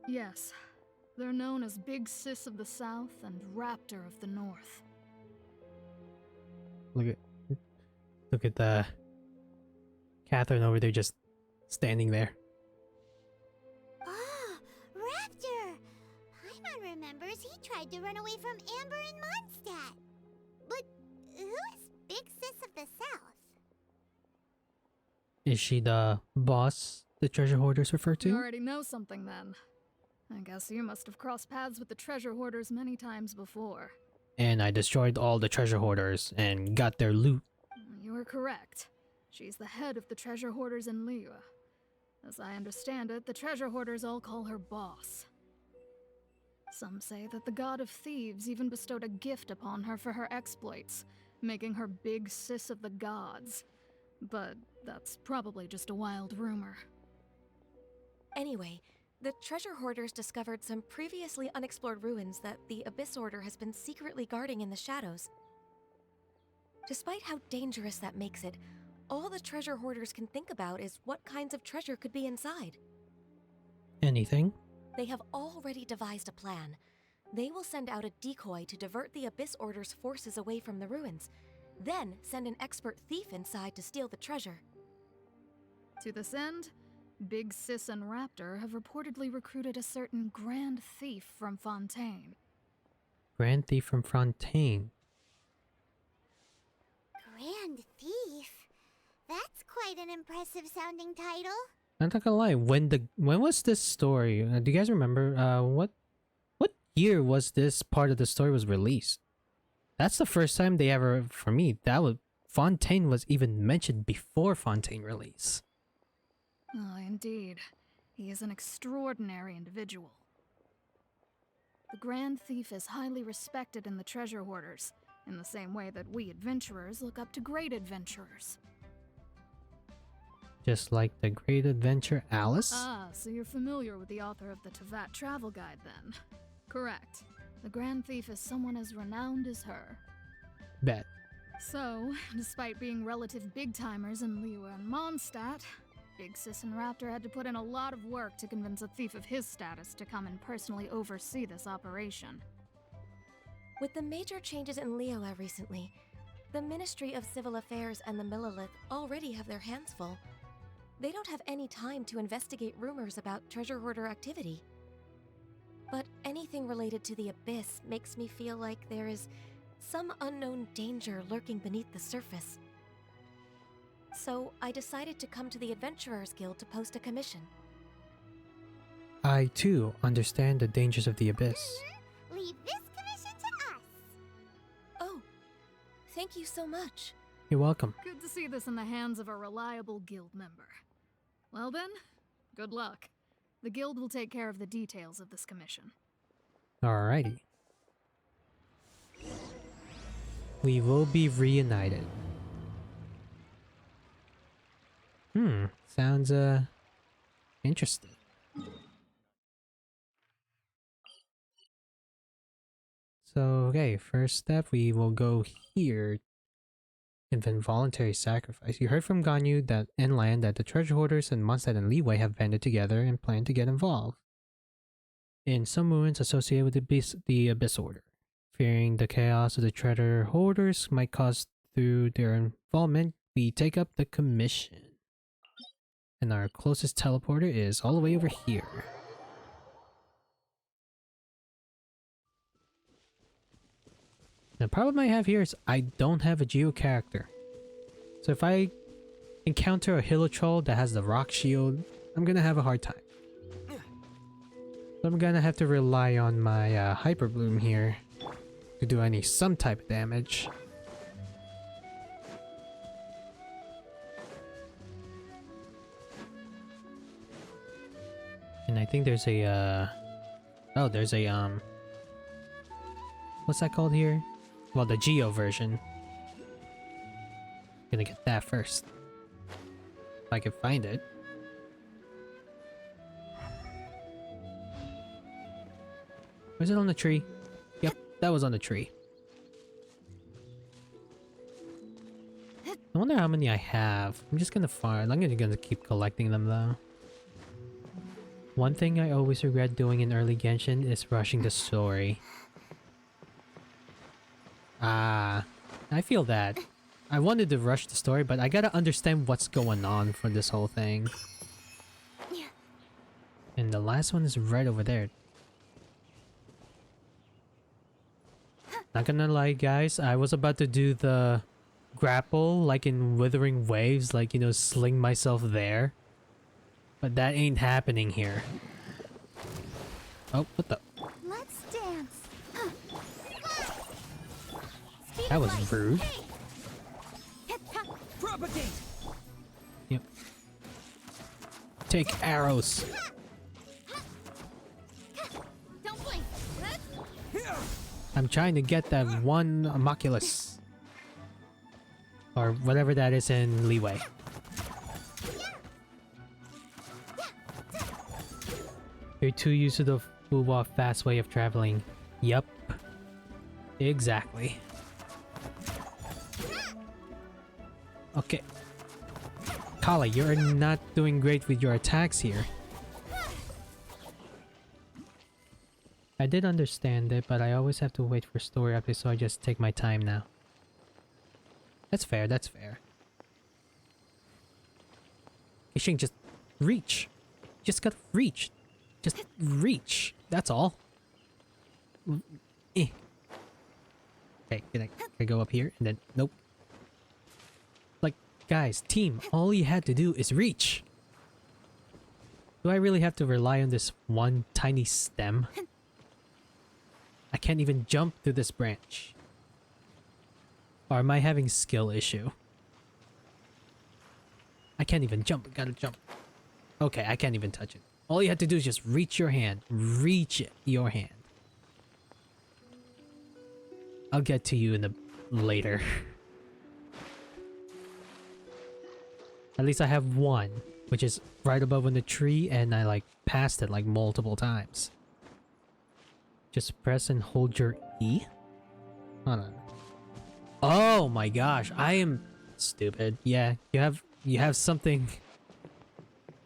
Yes. They're known as Big Sis of the South and Raptor of the North. Look at the Catherine over there just standing there. Ah, Paimon remembers he tried to run away from Amber and Mondstadt. But who is Big Sis of the South? Is she the boss the treasure hoarders refer You to? already know something then. I guess you must have crossed paths with the treasure hoarders many times before. And I destroyed all the treasure hoarders and got their loot. You are correct. She's the head of the treasure hoarders in Liyue. As I understand it, the treasure hoarders all call her boss. Some say that the god of thieves even bestowed a gift upon her for her exploits, making her Big Sis of the gods. But that's probably just a wild rumor. Anyway, the treasure hoarders discovered some previously unexplored ruins that the Abyss Order has been secretly guarding in the shadows. Despite how dangerous that makes it, all the treasure hoarders can think about is what kinds of treasure could be inside. Anything? They have already devised a plan. They will send out a decoy to divert the Abyss Order's forces away from the ruins, then send an expert thief inside to steal the treasure. To this end, Big Sis and Raptor have reportedly recruited a certain Grand Thief from Fontaine. Grand Thief from Fontaine. Grand Thief? That's quite an impressive sounding title. I'm not gonna lie, when was this story? Do you guys remember? What year was this part of the story was released? That's the first time they ever, for me, Fontaine was even mentioned before Fontaine release. Oh, indeed. He is an extraordinary individual. The Grand Thief is highly respected in the treasure hoarders, in the same way that we adventurers look up to great adventurers. Just like the Great Adventure Alice? Ah, so you're familiar with the author of the Tevat Travel Guide then? Correct. The Grand Thief is someone as renowned as her. Bet. So, despite being relative big-timers in Liyue and Mondstadt, Big Sis and Raptor had to put in a lot of work to convince a thief of his status to come and personally oversee this operation. With the major changes in Liyue recently, the Ministry of Civil Affairs and the Millelith already have their hands full. They don't have any time to investigate rumors about treasure hoarder activity. But anything related to the Abyss makes me feel like there is some unknown danger lurking beneath the surface. So I decided to come to the Adventurers Guild to post a commission. I too understand the dangers of the Abyss. Leave this commission to us. Oh, thank you so much. You're welcome. Good to see this in the hands of a reliable guild member. Well then, good luck. The guild will take care of the details of this commission. Alrighty. We will be reunited. Sounds interesting. So, okay, first step, we will go here. Invent voluntary sacrifice. You heard from Ganyu that inland that the treasure hoarders and Mondstadt and Liyue have banded together and plan to get involved in some ruins associated with the Abyss Order. Fearing the chaos of the treasure hoarders might cause through their involvement, we take up the commission. And our closest teleporter is all the way over here. The problem I have here is I don't have a geo character. So if I encounter a Hilo Troll that has the rock shield, I'm gonna have a hard time. So I'm gonna have to rely on my Hyper Bloom here to do some type of damage. And I think there's a there's a what's that called here? Well, the Geo version. Gonna get that first. If I can find it. Was it on the tree? Yep, that was on the tree. I wonder how many I have. I'm just gonna farm. I'm gonna keep collecting them though. One thing I always regret doing in early Genshin is rushing the story. I feel that. I wanted to rush the story, but I gotta understand what's going on for this whole thing. And the last one is right over there. Not gonna lie, guys, I was about to do the grapple like in Withering Waves, like, you know, sling myself there. But that ain't happening here. Oh, what the? Let's dance. Speed That of was light. rude. Propagate! Yep. Take arrows. Don't blink. I'm trying to get that one homunculus. Or whatever that is in Leeway. You're too used to the move-off fast way of traveling. Yup. Exactly. Okay. Kala, you're not doing great with your attacks here. I did understand it, but I always have to wait for story updates, so I just take my time now. That's fair, that's fair. Ishing, just reach. Just gotta reach. Just reach. That's all. Eh. Okay, can I go up here? And then, nope. Like, guys, team, all you had to do is reach. Do I really have to rely on this one tiny stem? I can't even jump through this branch. Or am I having skill issue? I can't even jump. Gotta jump. Okay, I can't even touch it. All you have to do is just reach your hand. Reach it, your hand. I'll get to you in the later. At least I have one, which is right above on the tree, and I like passed it like multiple times. Just press and hold your E. Hold on. Oh my gosh, I am stupid. Yeah, you have something.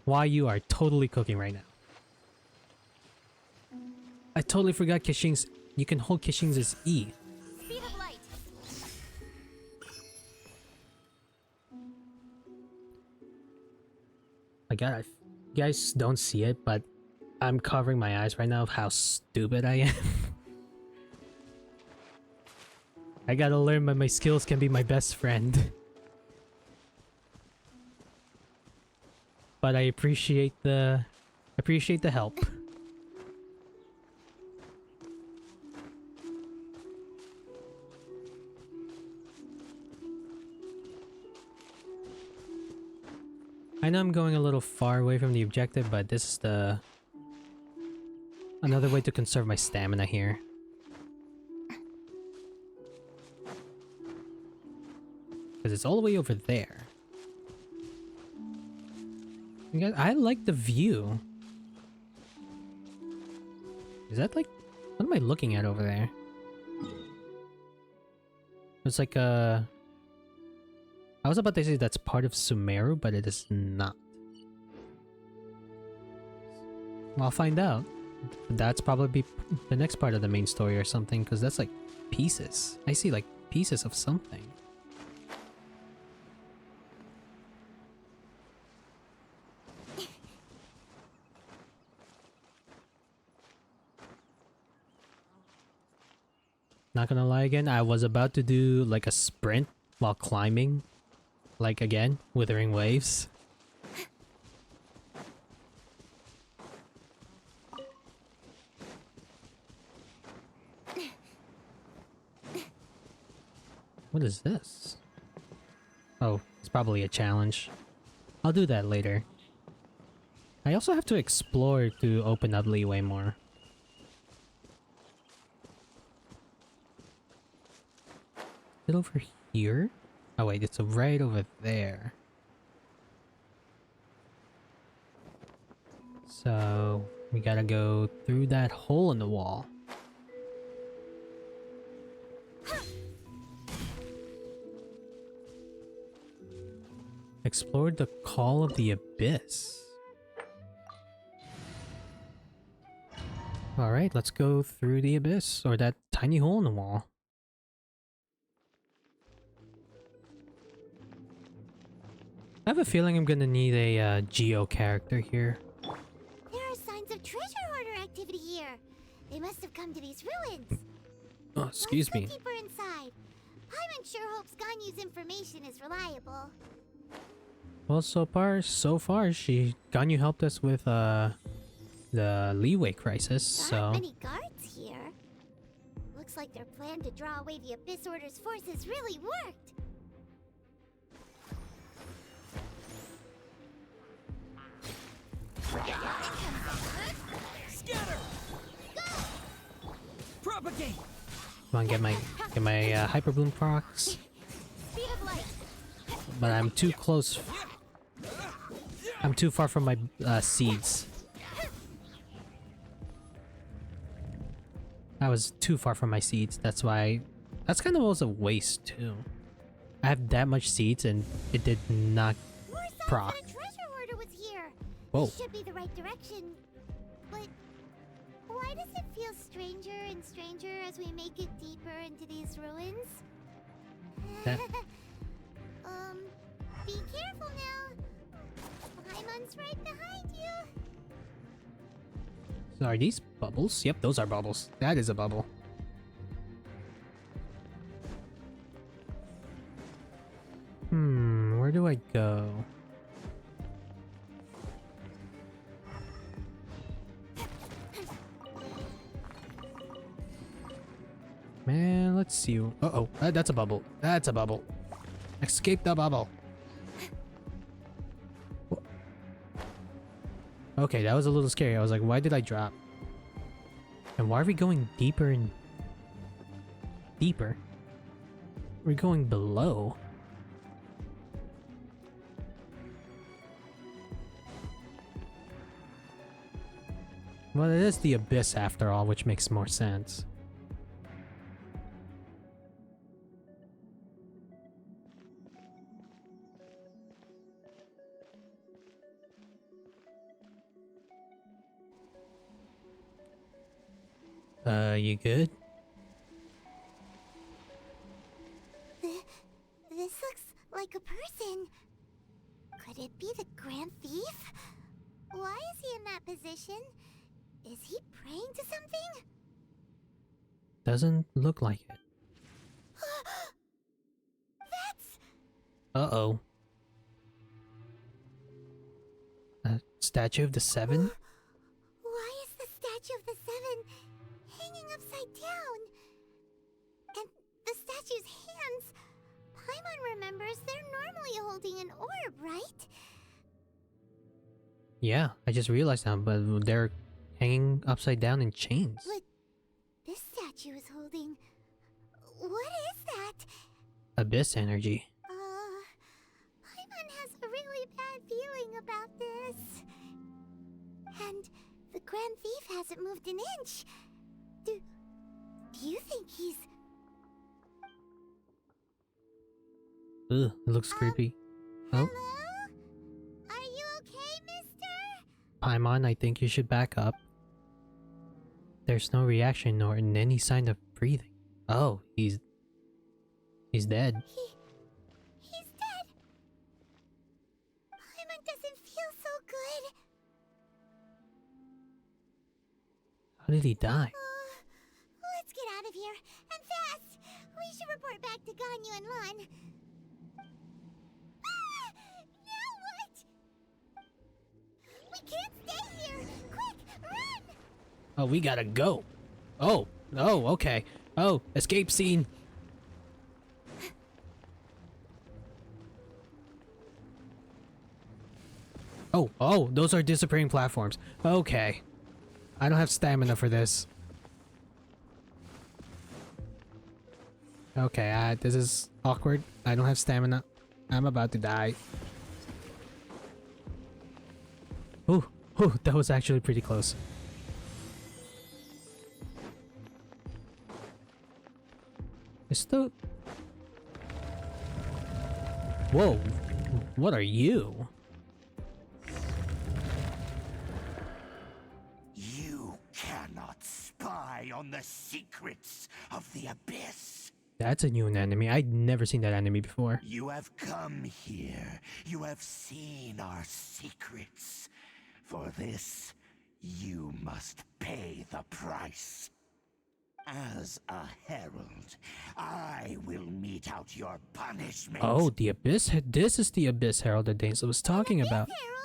Why you are totally cooking right now. I totally forgot Kishing's. You can hold Kishing's as E. Speed of light. My god, you guys don't see it, but I'm covering my eyes right now of how stupid I am. I gotta learn that my skills can be my best friend. But I appreciate the help. I know I'm going a little far away from the objective, but this is another way to conserve my stamina here. Because it's all the way over there. You guys, I like the view. Is that like... What am I looking at over there? It's like a... I was about to say that's part of Sumeru, but it is not. Well, I'll find out. That's probably the next part of the main story or something, because that's like pieces. I see like pieces of something. Not gonna lie again, I was about to do like a sprint while climbing. Like again, Withering Waves. What is this? Oh, it's probably a challenge. I'll do that later. I also have to explore to open up Leeway more. Is it over here? Oh wait, it's right over there. So, we gotta go through that hole in the wall. Explored the Call of the Abyss. Alright, let's go through the abyss, or that tiny hole in the wall. I have a feeling I'm gonna need a Geo character here. There are signs of treasure hoarder activity here. They must have come to these ruins. Oh, excuse me. Let's go deeper inside. Paimon sure hopes Ganyu's information is reliable. Well, so far, Ganyu helped us with the leeway crisis. There aren't So many guards here. Looks like their plan to draw away the Abyss Order's forces really worked. Scatter! Propagate! come on, get my hyper bloom procs. Speed of light. But I'm too close. I'm too far from my seeds. I was too far from my seeds. That's why. That's kind of almost a waste too. I have that much seeds and it did not More signs proc. that a treasure hoarder was here. Whoa. This should be the right direction. But why does it feel stranger and stranger as we make it deeper into these ruins? That- Be careful now. Paimon's right behind you. So are these bubbles? Yep, those are bubbles. That is a bubble. Where do I go? Man, let's see. Uh-oh, that's a bubble. That's a bubble. Escape the bubble. Okay, that was a little scary. I was like, why did I drop? And why are we going deeper and deeper? We're going below. Well, it is the abyss after all, which makes more sense. You good? This looks like a person. Could it be the Grand Thief? Why is he in that position? Is he praying to something? Doesn't look like it. That's... Uh-oh. A statue of the Seven? Why is the statue of the Seven hanging upside down? And the statue's hands... Paimon remembers they're normally holding an orb, right? Yeah, I just realized now, but they're hanging upside down in chains. But this statue is holding... What is that? Abyss energy. Paimon has a really bad feeling about this. And the Grand Thief hasn't moved an inch. Do you think he's... Ugh, it looks creepy. Oh, Hello? Are you okay, mister? Paimon, I think you should back up. There's no reaction nor any sign of breathing. Oh, he's dead. He's dead. Paimon doesn't feel so good. How did he die? Let's get out of here, and fast! We should report back to Ganyu and Lon. Now what? We can't stay here! Quick, run! Oh, we gotta go. Oh, okay. Oh, escape scene. Oh, those are disappearing platforms. Okay. I don't have stamina for this. Okay, this is awkward. I don't have stamina. I'm about to die. Ooh, that was actually pretty close. It's the... Whoa, what are you? You cannot spy on the secrets of the Abyss. That's a new enemy. I'd never seen that enemy before. You have come here. You have seen our secrets. For this, you must pay the price. As a herald, I will mete out your punishment. Oh, the Abyss. This is the Abyss Herald that Danes was talking about. Herald?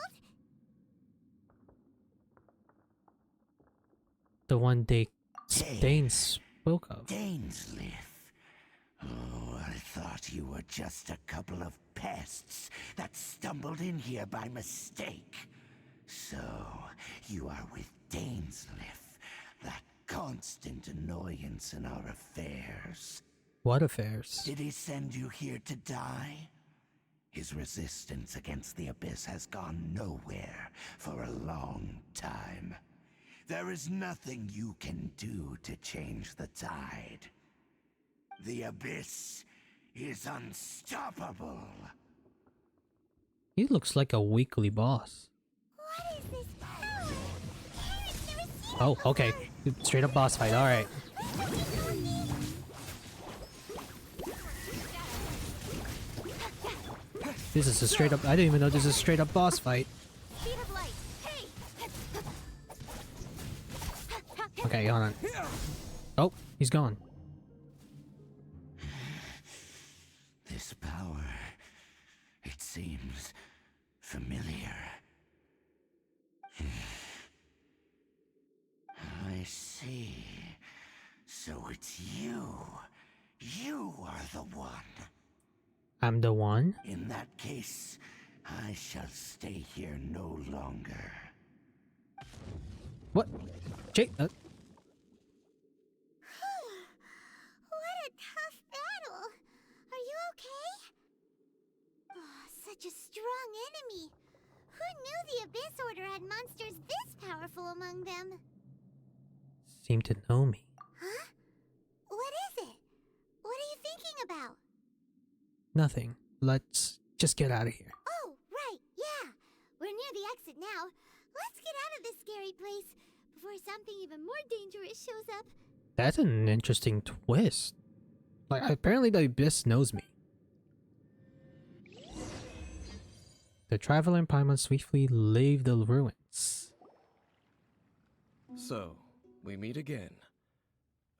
The one Hey. Danes spoke of. Dainsliff. Oh, I thought you were just a couple of pests that stumbled in here by mistake. So, you are with Dainsliff, that constant annoyance in our affairs. What affairs? Did he send you here to die? His resistance against the Abyss has gone nowhere for a long time. There is nothing you can do to change the tide. The Abyss is unstoppable. He looks like a weekly boss. What is this power? I've never seen Oh, it okay. before. Straight up boss fight. Alright. This is a straight up. I didn't even know this is a straight up boss fight. Speed of light. Hey! Okay, hold on. Oh, he's gone. This power, it seems familiar. I see. So it's you. You are the one. I'm the one. In that case, I shall stay here no longer. What? Jake? What a tough battle. Are you okay? Oh, such a strong enemy. Who knew the Abyss Order had monsters this powerful among them? Seem to know me. Huh? What is it? What are you thinking about? Nothing. Let's just get out of here. Oh, right, yeah. We're near the exit now. Let's get out of this scary place before something even more dangerous shows up. That's an interesting twist. Like, apparently the Abyss knows me. The traveler and Paimon swiftly leave the ruins. So, we meet again.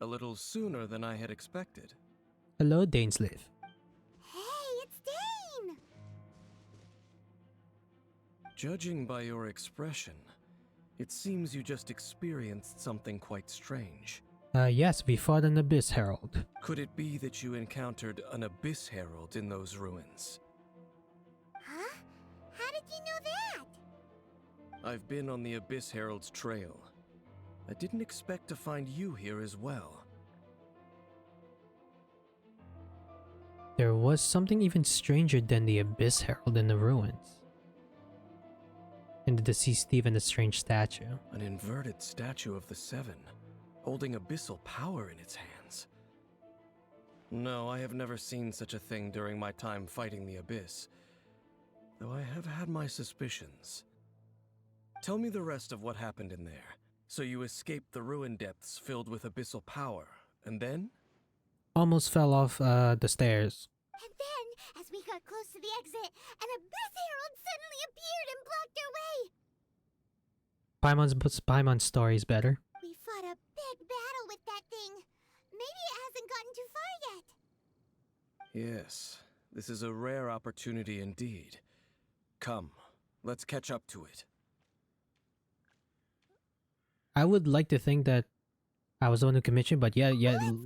A little sooner than I had expected. Hello, Dainsliff. Hey, it's Dane! Judging by your expression, it seems you just experienced something quite strange. Yes, we fought an Abyss Herald. Could it be that you encountered an Abyss Herald in those ruins? Huh? How did you know that? I've been on the Abyss Herald's trail. I didn't expect to find you here as well. There was something even stranger than the Abyss Herald in the ruins. And the deceased thief and the strange statue. An inverted statue of the Seven, holding abyssal power in its hands. No, I have never seen such a thing during my time fighting the Abyss, though I have had my suspicions. Tell me the rest of what happened in there. So you escaped the ruin depths filled with abyssal power, and then? Almost fell off the stairs. And then, as we got close to the exit, an Abyss Herald suddenly appeared and blocked our way! Paimon's story is better. We fought a big battle with that thing. Maybe it hasn't gotten too far yet. Yes, this is a rare opportunity indeed. Come, let's catch up to it. I would like to think that I was the one who commissioned, but yeah,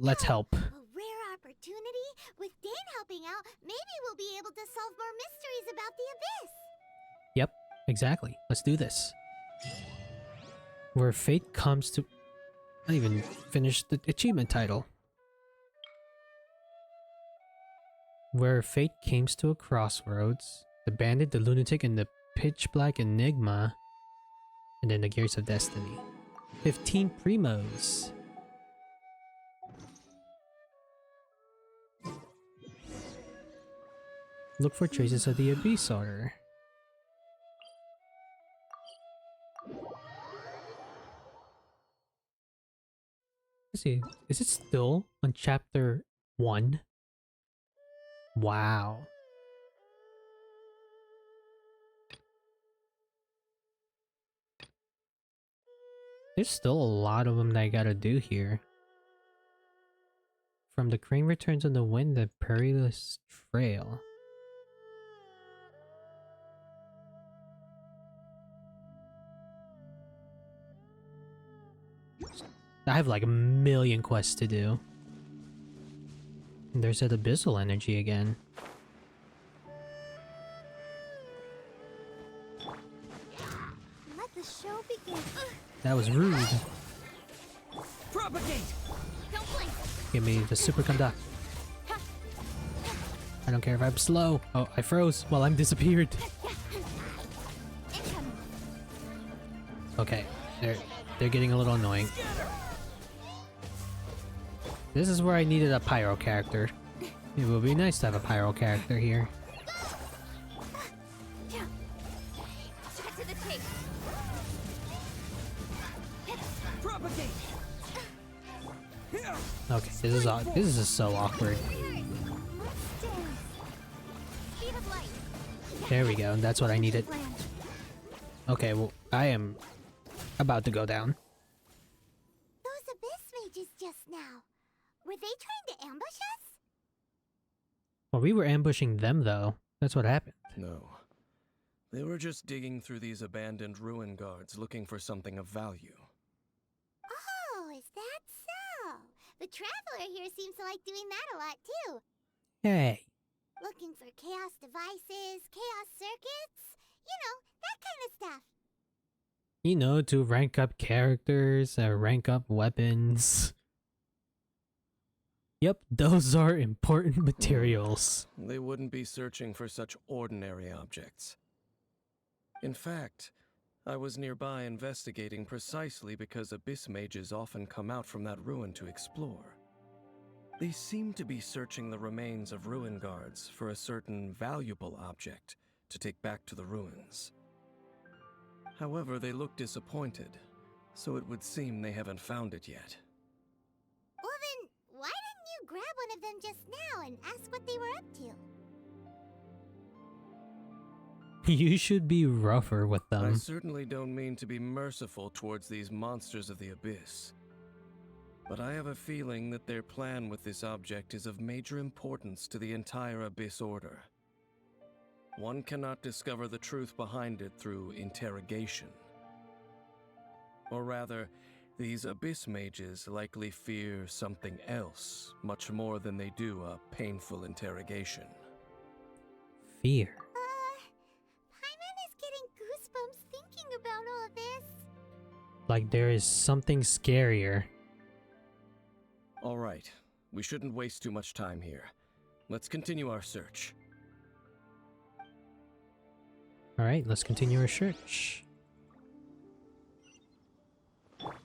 let's help. A rare opportunity? With Dane helping out, maybe we'll be able to solve more mysteries about the Abyss. Yep, exactly. Let's do this. Where fate comes to... I didn't even finish the achievement title. Where fate comes to a crossroads, the bandit, the lunatic, and the pitch black enigma, and then the gears of destiny. 15 primos. Look for traces of the Abyss Order. Let's see, is it still on chapter 1? Wow. There's still a lot of them that I gotta do here. From the crane returns on the wind, the perilous trail. I have like a million quests to do. And there's that abyssal energy again. Let the show begin. That was rude. Propagate! Don't blink! Give me the superconduct. I don't care if I'm slow. Oh, I froze while I'm disappeared. Okay, they're getting a little annoying. This is where I needed a pyro character. It would be nice to have a pyro character here. Okay, this is so awkward. There we go, that's what I needed. Okay, well, I am about to go down. Those abyss mages just now. Were they trying to ambush us? Well, we were ambushing them though. That's what happened. No. They were just digging through these abandoned ruin guards looking for something of value. Oh, is that so? The Traveler here seems to like doing that a lot too. Hey. Looking for chaos devices, chaos circuits, you know, that kind of stuff. You know, to rank up characters, rank up weapons. Yep, those are important materials. They wouldn't be searching for such ordinary objects. In fact, I was nearby investigating precisely because abyss mages often come out from that ruin to explore. They seem to be searching the remains of ruin guards for a certain valuable object to take back to the ruins. However, they look disappointed, so it would seem they haven't found it yet. Well then, why didn't you grab one of them just now and ask what they were up to? You should be rougher with them. I certainly don't mean to be merciful towards these monsters of the abyss. But I have a feeling that their plan with this object is of major importance to the entire Abyss Order. One cannot discover the truth behind it through interrogation. Or rather, these Abyss mages likely fear something else much more than they do a painful interrogation. Fear. Paimon is getting goosebumps thinking about all this. Like there is something scarier. All right, we shouldn't waste too much time here. Let's continue our search. Alright, let's continue our search. Just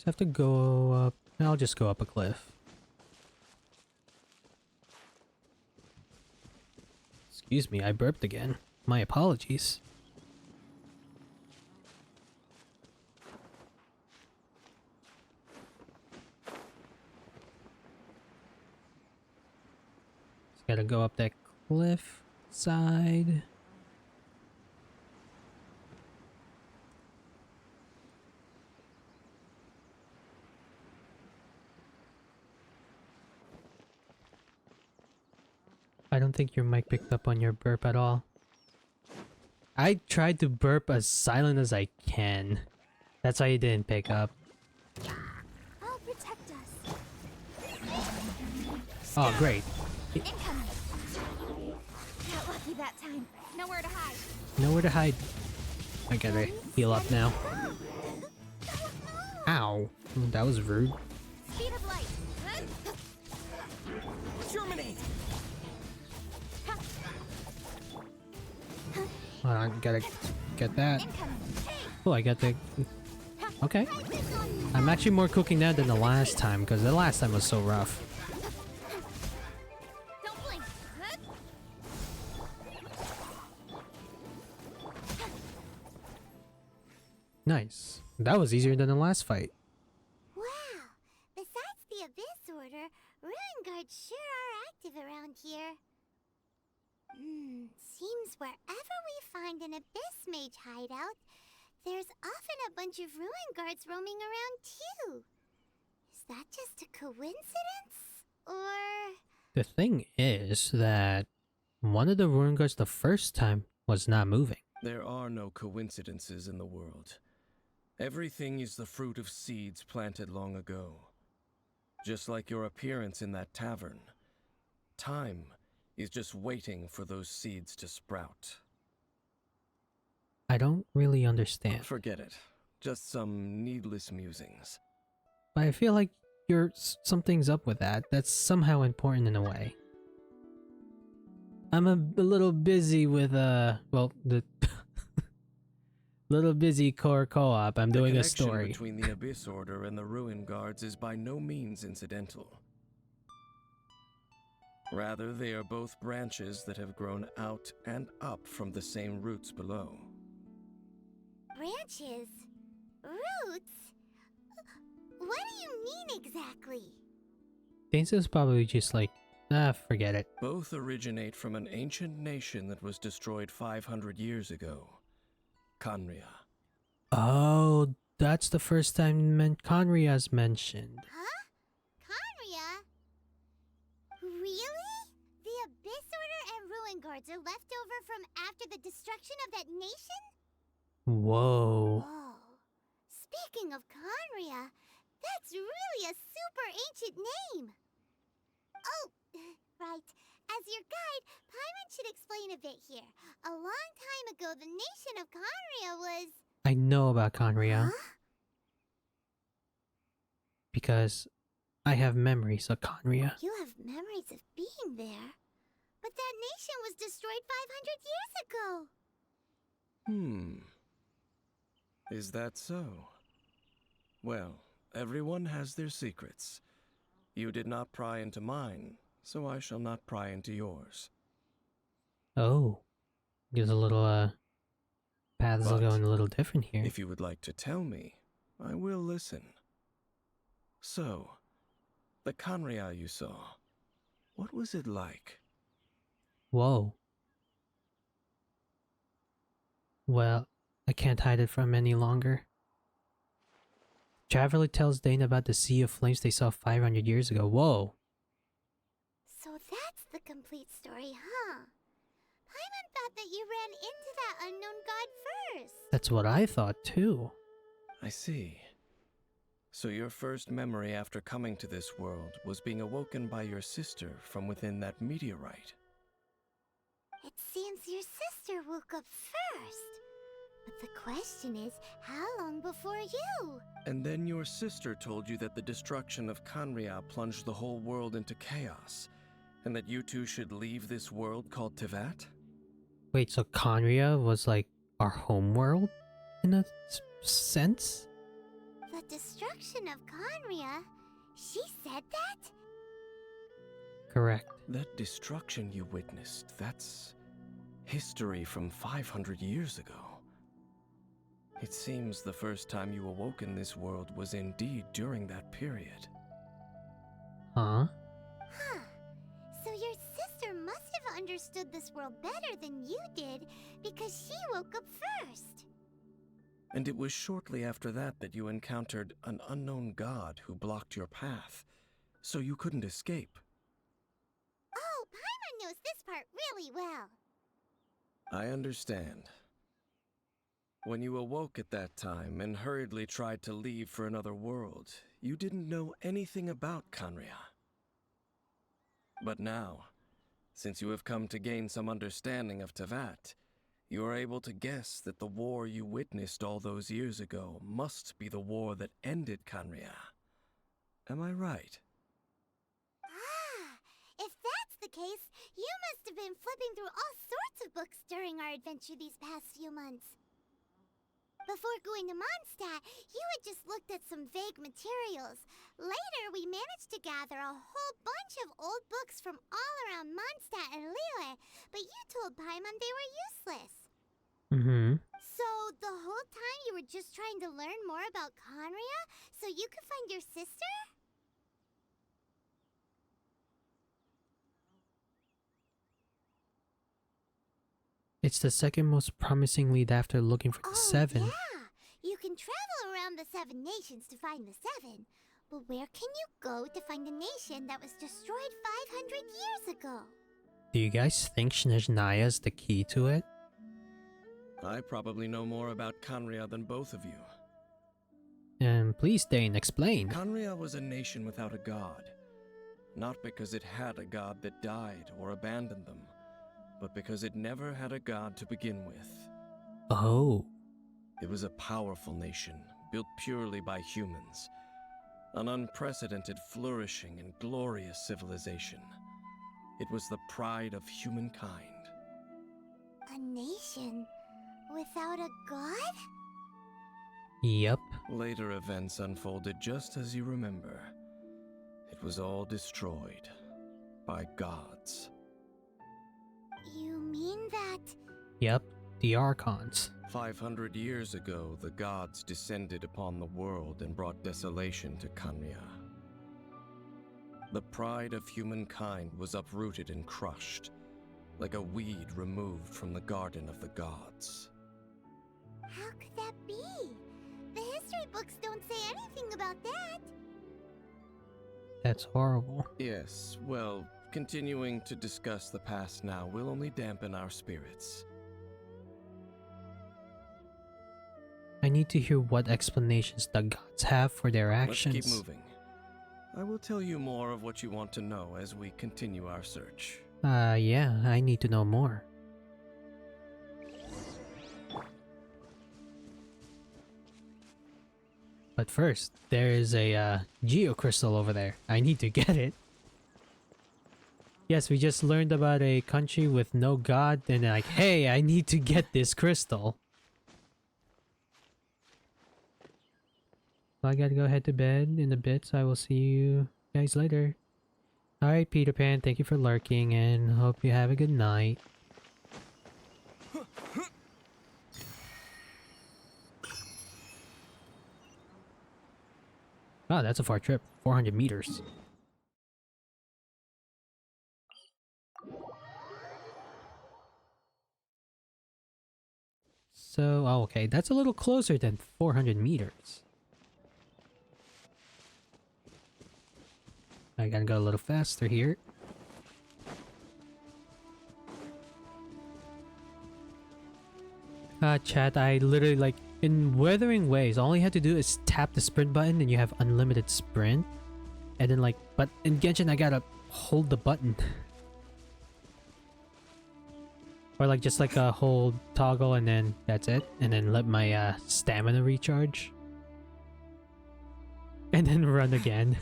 have to go up. I'll just go up a cliff. Excuse me, I burped again. My apologies. Just gotta go up that cliff side. I don't think your mic picked up on your burp at all. I tried to burp as silent as I can. That's why you didn't pick up. I'll protect us. Oh, great. Incoming. Got lucky that time. Nowhere to hide. Nowhere to hide. I gotta heal up now. Ow. That was rude. Speed of light. Germinate! Hold on, gotta get that. Oh, I got the... Okay. I'm actually more cooking now than the last time, because the last time was so rough. Don't blink. Nice. That was easier than the last fight. Wow. Besides the Abyss Order, Ruin Guards sure are active around here. Seems wherever we find an Abyss Mage hideout, there's often a bunch of Ruin Guards roaming around too. Is that just a coincidence? Or... The thing is that one of the ruin guards the first time was not moving. There are no coincidences in the world. Everything is the fruit of seeds planted long ago. Just like your appearance in that tavern. Time is just waiting for those seeds to sprout. I don't really understand. Forget it. Just some needless musings. But I feel like something's up with that. That's somehow important in a way. I'm a little busy with well, the little busy core co-op. I'm doing a story. The connection between the Abyss Order and the Ruin Guards is by no means incidental. Rather, they are both branches that have grown out and up from the same roots below. Branches? Roots? What do you mean exactly? Dains's probably just like, forget it. Both originate from an ancient nation that was destroyed 500 years ago. Khaenri'ah. Oh, that's the first time Khaenri'ah's mentioned. Huh? Khaenri'ah? Really? The Abyss Order and Ruin Guards are left over from after the destruction of that nation? Whoa. Oh. Speaking of Khaenri'ah, that's really a super ancient name. Oh, right. As your guide, Paimon should explain a bit here. A long time ago, the nation of Khaenri'ah was... I know about Khaenri'ah. Huh? Because I have memories of Khaenri'ah. You have memories of being there. But that nation was destroyed 500 years ago. Is that so? Well, everyone has their secrets. You did not pry into mine, so I shall not pry into yours. Oh. Gives a little, paths are But going a little different here. If you would like to tell me, I will listen. So, the Khaenri'ah you saw, what was it like? Whoa. Well, I can't hide it from any longer. Traveler tells Dane about the Sea of Flames they saw 500 years ago. Whoa. So that's the complete story, huh? Paimon thought that you ran into that unknown god first. That's what I thought too. I see. So your first memory after coming to this world was being awoken by your sister from within that meteorite. It seems your sister woke up first. But the question is, how long before you? And then your sister told you that the destruction of Khaenri'ah plunged the whole world into chaos, and that you two should leave this world called Tevat? Wait, so Khaenri'ah was like our home world? In a sense? The destruction of Khaenri'ah? She said that? Correct. That destruction you witnessed, that's history from 500 years ago. It seems the first time you awoke in this world was indeed during that period. Huh? Huh. So your sister must have understood this world better than you did, because she woke up first. And it was shortly after that that you encountered an unknown god who blocked your path, so you couldn't escape. Oh, Paimon knows this part really well. I understand. When you awoke at that time and hurriedly tried to leave for another world, you didn't know anything about Khaenri'ah. But now, since you have come to gain some understanding of Tevat, you are able to guess that the war you witnessed all those years ago must be the war that ended Khaenri'ah. Am I right? Ah, if that's the case, you must have been flipping through all sorts of books during our adventure these past few months. Before going to Mondstadt, you had just looked at some vague materials. Later, we managed to gather a whole bunch of old books from all around Mondstadt and Liyue, but you told Paimon they were useless. So, the whole time you were just trying to learn more about Khaenri'ah so you could find your sister? It's the second most promising lead after looking for the 7. Yeah! You can travel around the 7 nations to find the 7. But where can you go to find a nation that was destroyed 500 years ago? Do you guys think Snezhnaya is the key to it? I probably know more about Kanria than both of you. And please, Dane, explain. Kanria was a nation without a god. Not because it had a god that died or abandoned them, but because it never had a god to begin with. Oh. It was a powerful nation, built purely by humans. An unprecedented, flourishing, and glorious civilization. It was the pride of humankind. A nation without a god? Yep. Later events unfolded just as you remember. It was all destroyed by gods. You mean that? Yep. The Archons. 500 years ago, the gods descended upon the world and brought desolation to Kanria. The pride of humankind was uprooted and crushed, like a weed removed from the garden of the gods. How could that be? The history books don't say anything about that. That's horrible. Yes, well, continuing to discuss the past now will only dampen our spirits. I need to hear what explanations the gods have for their actions. Let's keep moving. I will tell you more of what you want to know as we continue our search. Yeah, I need to know more. But first, there is a geocrystal over there. I need to get it. Yes, we just learned about a country with no god, and like, hey, I need to get this crystal. So I gotta go head to bed in a bit, so I will see you guys later. Alright, Peter Pan, thank you for lurking, and hope you have a good night. Wow, that's a far trip. 400 meters. So, oh, okay, that's a little closer than 400 meters. I gotta go a little faster here. Chat, I literally, like, in Wuthering Waves, all you have to do is tap the sprint button and you have unlimited sprint. And then, like, but in Genshin, I gotta hold the button. Or, like, just like hold toggle and then that's it. And then let my stamina recharge. And then run again.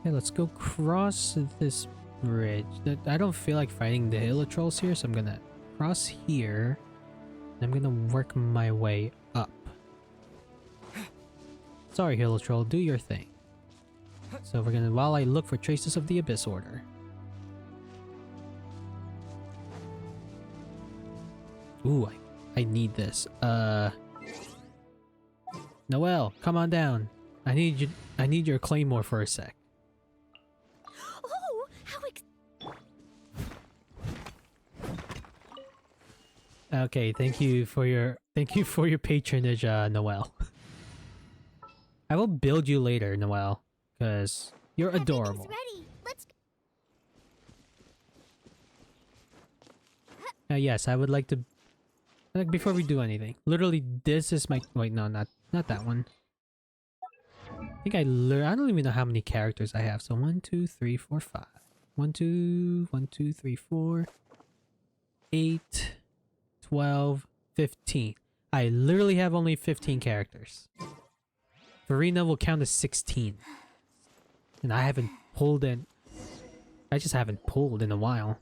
Okay, let's go cross this bridge. I don't feel like fighting the Halo Trolls here, so I'm gonna cross here. And I'm gonna work my way up. Sorry, Halo Troll, do your thing. So we're gonna, while I look for traces of the Abyss Order. Ooh, I need this. Noelle, come on down. I need your claymore for a sec. Oh, how Okay, thank you for your patronage, Noelle. I will build you later, Noelle, because you're adorable. ready. Let's Yes, I would like to, like, before we do anything. Literally, this is my, wait, no, not that one. I think I don't even know how many characters I have. So 1, 2, 3, 4, 5. 1, 2, 3, 4, 8, 12, 15. I literally have only 15 characters. Verena will count as 16. And I haven't pulled in. I just haven't pulled in a while.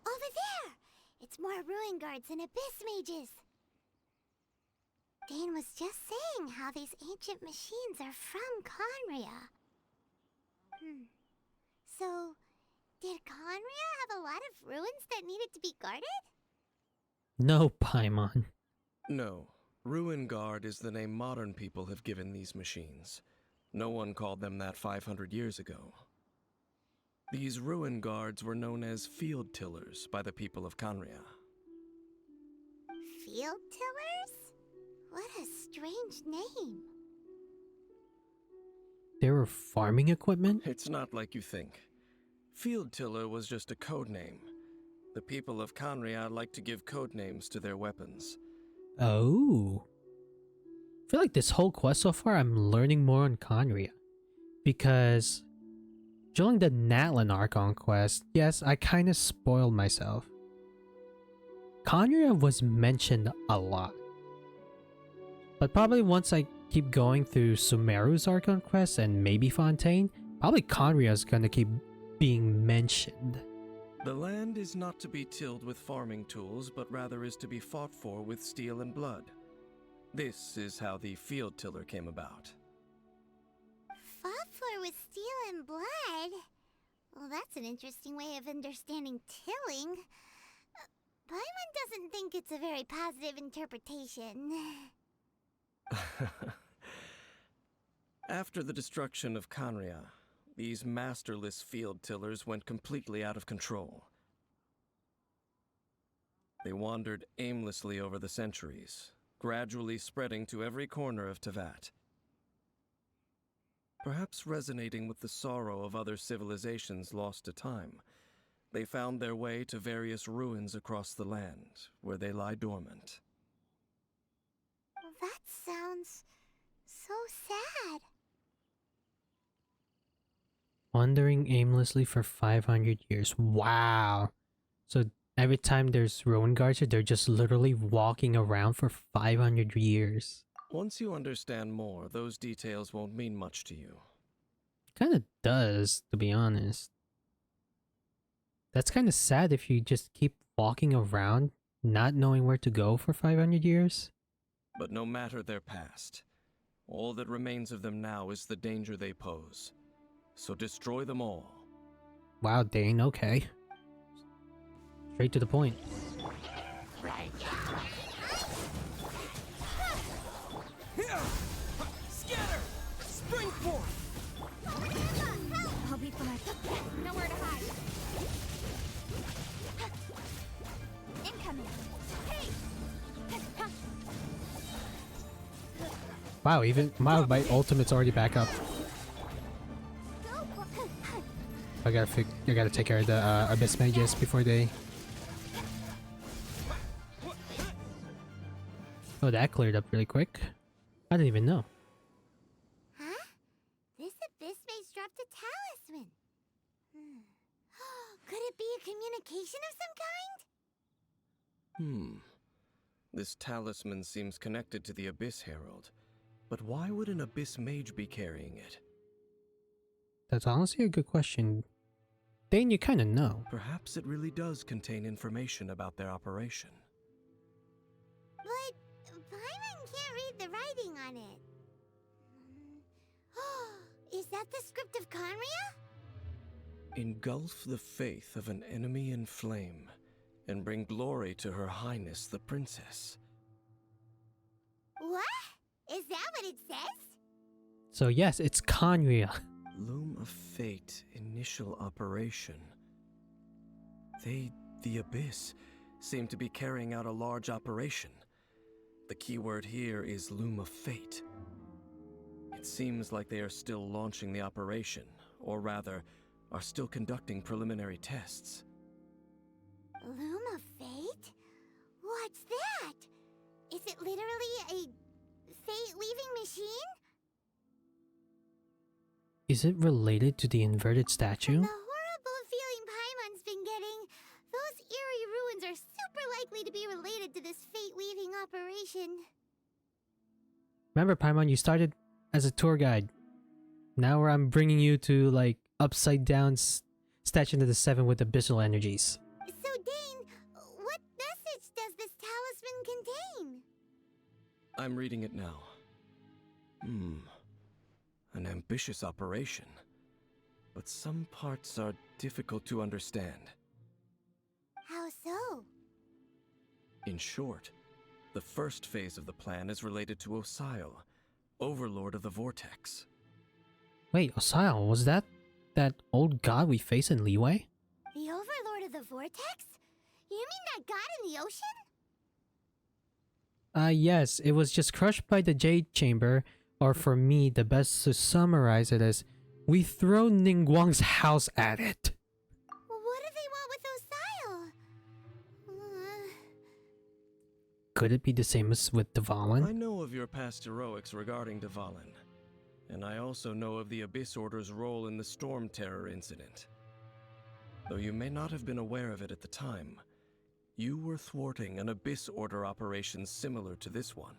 over there. It's more ruin guards and abyss mages. Dane was just saying how these ancient machines are from Conria. So, did Conria have a lot of ruins that needed to be guarded? No, Paimon. No. Ruin Guard is the name modern people have given these machines. No one called them that 500 years ago. These Ruin Guards were known as field tillers by the people of Kanria. Field tillers? What a strange name. They were farming equipment? It's not like you think. Field Tiller was just a code name. The people of Conria like to give code names to their weapons. Oh. I feel like this whole quest so far I'm learning more on Conria. Because during the Natlan Archon quest, yes, I kind of spoiled myself. Conria was mentioned a lot. But probably once I keep going through Sumeru's Archon quest and maybe Fontaine, probably Conria is gonna keep being mentioned. The land is not to be tilled with farming tools, but rather is to be fought for with steel and blood. This is how the Field Tiller came about. Fought for with steel and blood? Well, that's an interesting way of understanding tilling. Paimon doesn't think it's a very positive interpretation. After the destruction of Conria, these masterless field tillers went completely out of control. They wandered aimlessly over the centuries, gradually spreading to every corner of Tevat. Perhaps resonating with the sorrow of other civilizations lost to time, they found their way to various ruins across the land, where they lie dormant. That sounds so sad. Wandering aimlessly for 500 years. Wow. So every time there's ruin guards here, they're just literally walking around for 500 years. Once you understand more, those details won't mean much to you. Kinda does, to be honest. That's kinda sad if you just keep walking around, not knowing where to go for 500 years. But no matter their past, all that remains of them now is the danger they pose. So destroy them all. Wow, Dane, okay. Straight to the point. Scatter! Spring forth! I'll be fine. Nowhere to hide. Incoming. Hey! Wow, even my ultimate's already back up. I gotta take care of the Abyss Mages before they... Oh, that cleared up really quick. I didn't even know. Huh? This abyss mage dropped a talisman. Could it be a communication of some kind? This talisman seems connected to the Abyss Herald. But why would an Abyss Mage be carrying it? That's honestly a good question. Dane, you kinda know. Perhaps it really does contain information about their operation. But Paimon can't read the writing on it. Is that the script of Conria? Engulf the faith of an enemy in flame, and bring glory to Her Highness the Princess. What? Is that what it says? So yes, it's Conria. Loom of Fate initial operation. They, the Abyss, seem to be carrying out a large operation. The keyword here is Loom of Fate. It seems like they are still launching the operation, or rather, are still conducting preliminary tests. Loom of Fate? What's that? Is it literally a fate-weaving machine? Is it related to the inverted statue? The horrible feeling Paimon's been getting, those eerie ruins are super likely to be related to this fate-weaving operation. Remember, Paimon, you started as a tour guide. Now I'm bringing you to, like, upside down statue of the Seven with abyssal energies. So, Dane, what message does this talisman contain? I'm reading it now. An ambitious operation. But some parts are difficult to understand. How so? In short, the first phase of the plan is related to Osial, Overlord of the Vortex. Wait, Osial, was that old god we face in Leeway? The Overlord of the Vortex? You mean that god in the ocean? Yes, it was just crushed by the Jade Chamber, or for me, the best to summarize it is, we throw Ningguang's house at it. Well, what do they want with Osile? Could it be the same as with I Dvalin? know of your past heroics regarding Dvalin, and I also know of the Abyss Order's role in the Storm Terror incident. Though you may not have been aware of it at the time, you were thwarting an Abyss Order operation similar to this one.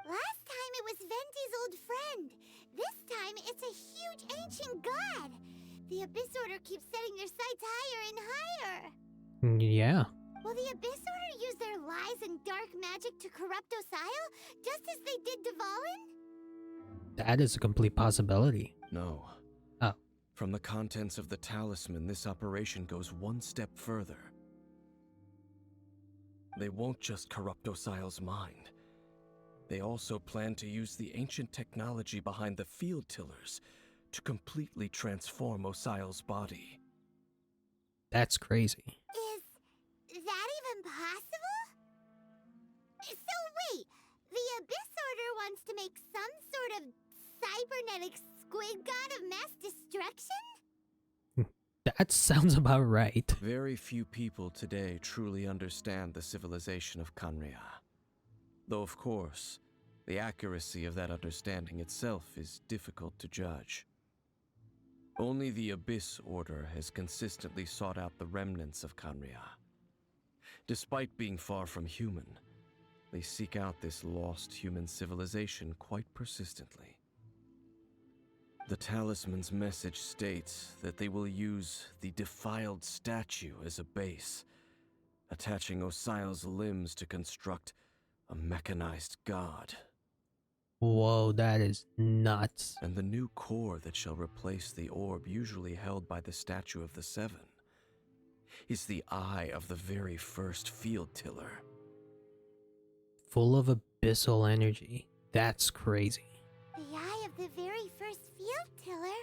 Last time it was Venti's old friend. This time it's a huge ancient god. The Abyss Order keeps setting their sights higher and higher. Yeah. Will the Abyss Order use their lies and dark magic to corrupt Osile, just as they did Dvalin? That is a complete possibility. No. Oh. From the contents of the talisman, this operation goes one step further. They won't just corrupt Osile's mind. They also plan to use the ancient technology behind the field tillers to completely transform Osile's body. That's crazy. Is that even possible? So wait, the Abyss Order wants to make some sort of cybernetic squid god of mass destruction? That sounds about right. Very few people today truly understand the civilization of Kanria. Though, of course, the accuracy of that understanding itself is difficult to judge. Only the Abyss Order has consistently sought out the remnants of Kanria. Despite being far from human, they seek out this lost human civilization quite persistently. The talisman's message states that they will use the defiled statue as a base, attaching Osile's limbs to construct a mechanized god. Whoa, that is nuts. And the new core that shall replace the orb usually held by the Statue of the Seven is the eye of the very first field tiller. Full of abyssal energy. That's crazy. The eye of the very first field tiller?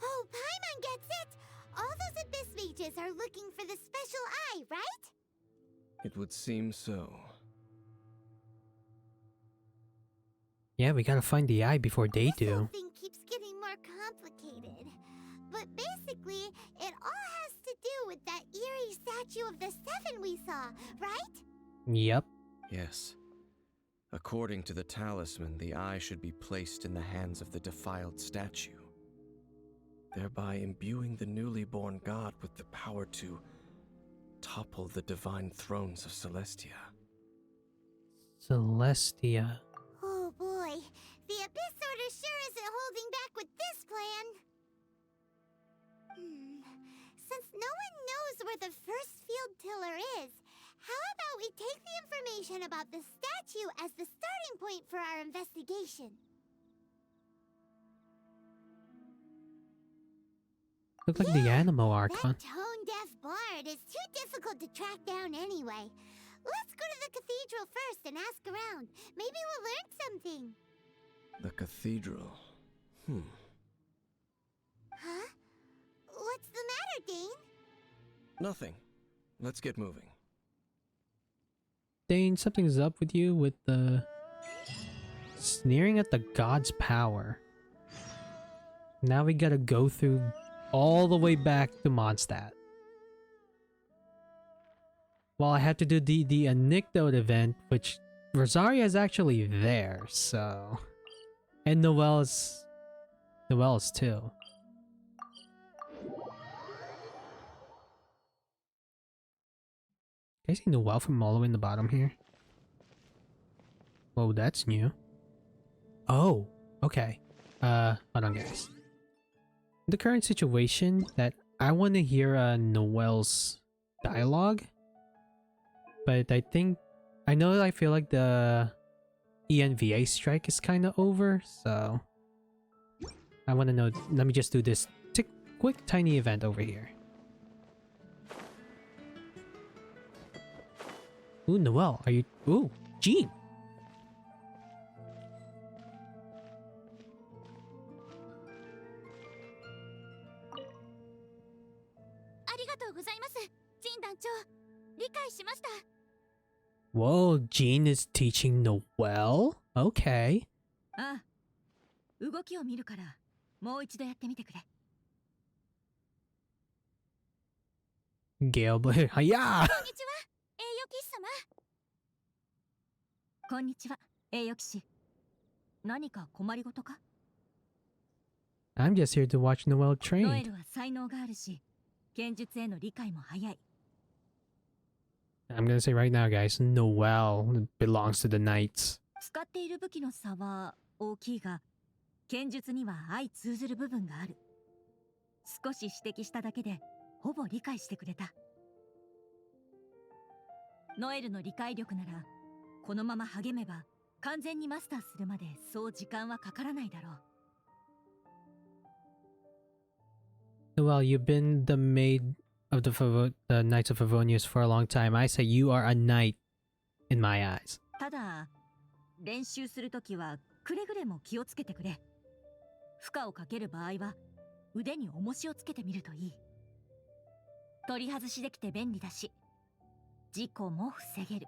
Oh, Paimon gets it! All those Abyss mages are looking for the special eye, right? It would seem so. Yeah, we gotta find the eye before they This do. whole thing keeps getting more complicated. But basically, it all has to do with that eerie statue of the Seven we saw, right? Yep. Yes. According to the talisman, the eye should be placed in the hands of the defiled statue, thereby imbuing the newly born god with the power to topple the divine thrones of Celestia. Celestia. Oh boy, the Abyss Order sure isn't holding back with this plan. Since no one knows where the first field tiller is, how about we take the information about the statue as the starting point for our investigation? Look like the Animo Archon. That tone-deaf bard is too difficult to track down anyway. Let's go to the cathedral first and ask around. Maybe we'll learn something. The cathedral. Huh? What's the matter, Dane? Nothing. Let's get moving. Dane, something's up with you with the sneering at the god's power. Now we gotta go through all the way back to Mondstadt. Well, I had to do the anecdote event, which Rosaria is actually there, so... And Noelle's too. Can I see Noelle from all the way in the bottom here? Whoa, that's new. Oh, okay. Hold on, guys. The current situation that I want to hear Noelle's dialogue, but I feel like the ENVA strike is kind of over, so I want to know. Let me just do this quick tiny event over here. Ooh, Noelle, are you? Ooh, Jean. Whoa, Jean is teaching Noelle? Okay. ああ、動きを見るからもう一度やってみてくれ。Gale Blade. Hiya! こんにちは、栄誉騎士。何か困りごとか？ I'm just here to watch Noelle ノエ train. ルは才能があるし、剣術への理解も早い。 I'm gonna say right now, guys, Noelle belongs to the Knights. 使っている武器の差は大きいが、剣術には相通ずる部分がある。少し指摘しただけで、ほぼ理解してくれた。ノエルの理解力なら、このまま励めば、完全にマスターするまでそう時間はかからないだろう。Noelle, you've been the maid of the Knights of Favonius for a long time. I say you are a knight in my eyes. ただ、練習するときはくれぐれも気をつけてくれ。負荷をかける場合は腕に重しをつけてみるといい。取り外しできて便利だし、事故も防げる。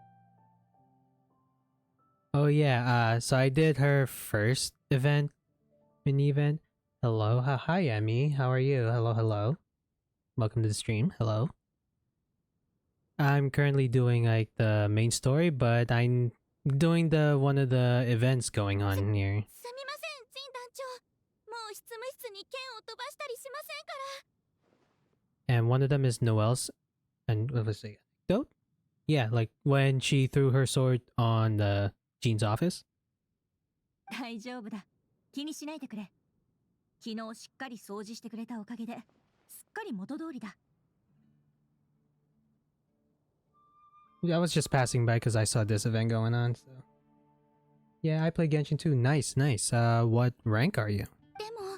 Oh yeah, so I did her first mini event. Hello, hi Emmy, how are you? Hello. Welcome to the stream. Hello. I'm currently doing like the main story, but I'm doing one of the events going on here. すみません、ジン団長。もう執務室に剣を飛ばしたりしませんから。 And one of them is Noelle's, and what was it? Anecdote? Yeah, like when she threw her sword on Jean's office. 大丈夫だ。気にしないでくれ。昨日しっかり掃除してくれたおかげで、すっかり元通りだ。I was just passing by because I saw this event going on. So yeah, I play Genshin too. Nice. What rank are you? でも、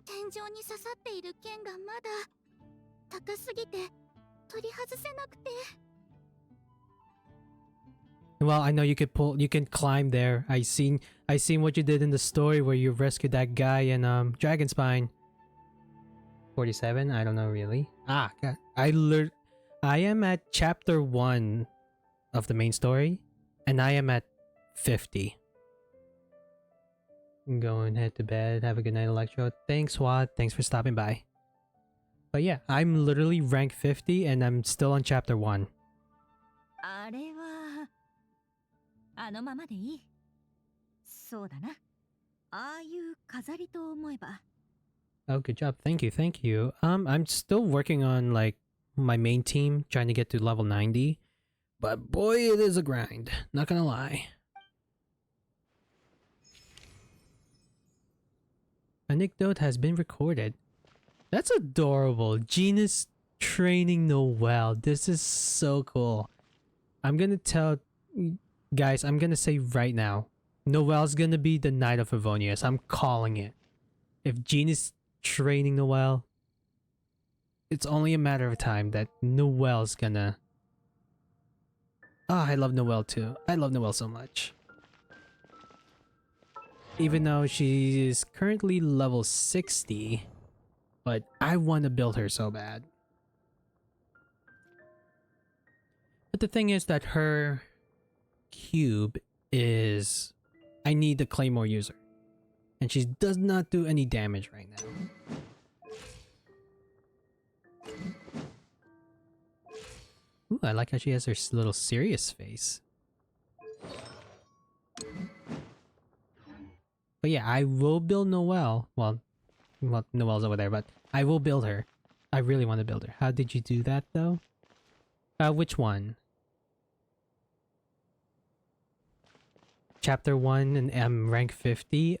天井に刺さっている剣がまだ高すぎて取り外せなくて。 Well, I know you can climb there. I seen what you did in the story where you rescued that guy in Dragon Spine. 47? I don't know really. Ah, God. I am at chapter 1 of the main story, and I am at 50. Going head to bed. Have a good night, Electro. Thanks, Watt. Thanks for stopping by. But yeah, I'm literally rank 50, and I'm still on chapter 1. あれはあのままでいい。そうだな。ああいう飾りと思えば。Oh, good job. Thank you. I'm still working on like my main team, trying to get to level 90. But boy, it is a grind. Not gonna lie. Anecdote has been recorded. That's adorable. Jean is training Noelle. This is so cool. I'm gonna tell... Guys, I'm gonna say right now. Noelle's gonna be the Knight of Favonius. I'm calling it. If Jean is training Noelle, it's only a matter of time that Noelle's gonna... Ah, I love Noelle too. I love Noelle so much. Even though she is currently level 60, but I want to build her so bad. But the thing is that her cube is... I need the Claymore user. And she does not do any damage right now. Ooh, I like how she has her little serious face. But yeah, I will build Noelle. Well, Noelle's over there, but I will build her. I really want to build her. How did you do that, though? Which one? Chapter 1 and M rank 50?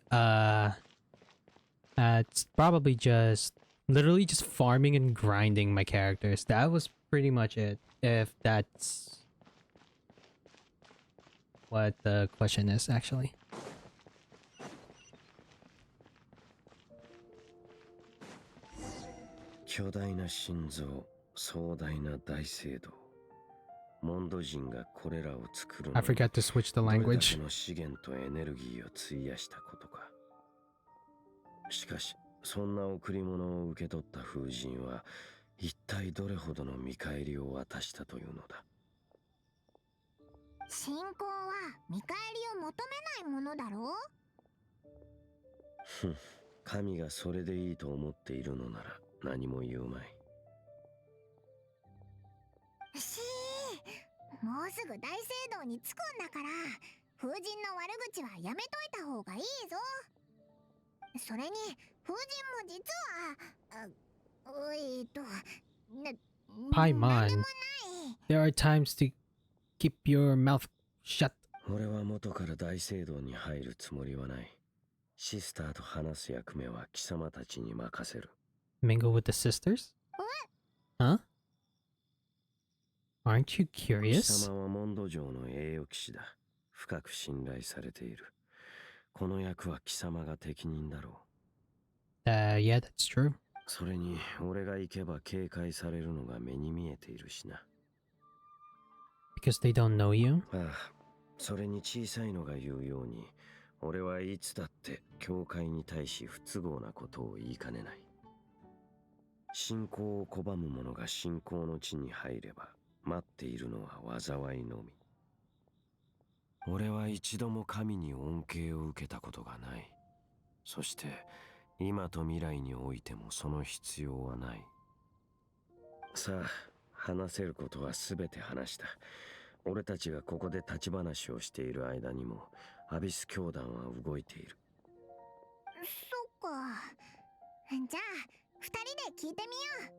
It's probably just... literally just farming and grinding my characters. That was pretty much it. If that's... what the question is, actually. I forgot to switch the language. しかし、そんな贈り物を受け取った風神は一体どれほどの見返りを渡したというのだ。信仰は見返りを求めないものだろう。ふん、神がそれでいいと思っているのなら何も言うまい。もうすぐ大聖堂に着くんだから、風神の悪口はやめといた方がいいぞ。それに風神も実はPaimon, there are times to keep your mouth shut. 俺は元から大聖堂に入るつもりはない。シスターと話す役目は貴様たちに任せる。Mingle with the sisters? Huh? Aren't you 貴 curious? 様はモンド城の栄誉騎士だ。深く信頼されている。この役は貴様が適任だろう。Yeah, that's true. それに俺が行けば警戒されるのが目に見えているしな。Because they don't know you? ああ、それに小さいのが言うように、俺はいつだって教会に対し不都合なことを言いかねない。信仰を拒む者が信仰の地に入れば、待っているのは災いのみ。俺は一度も神に恩恵を受けたことがない。そして今と未来においてもその必要はない。さあ、話せることは全て話した。俺たちがここで立ち話をしている間にもアビス教団は動いている。そっか。じゃあ二人で聞いてみよ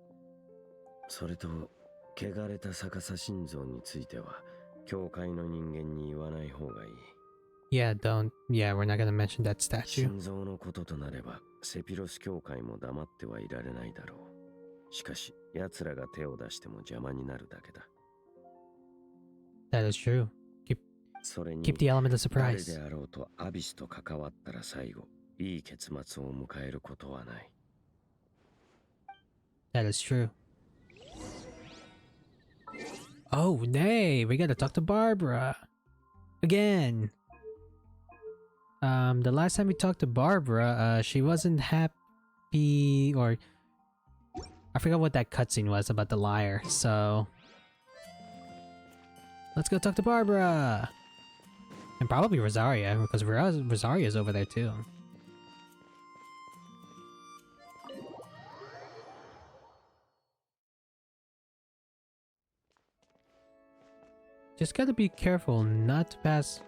う。それと汚れた逆さ心臓については教会の人間に言わない方がいい。Yeah, we're not gonna mention that statue. 心臓のこととなればセピロス教会も黙ってはいられないだろう。しかし奴らが手を出しても邪魔になるだけだ。That is true. それに Keep the element of 誰 surprise. であろうとアビスと関わったら最後いい結末を迎えることはない。That is true. Oh, nay, we gotta talk to Barbara. Again. The last time we talked to Barbara, she wasn't happy, or I forgot what that cutscene was about the liar, so let's go talk to Barbara. And probably Rosaria, because Rosaria's over there too. Just gotta be careful not to pass...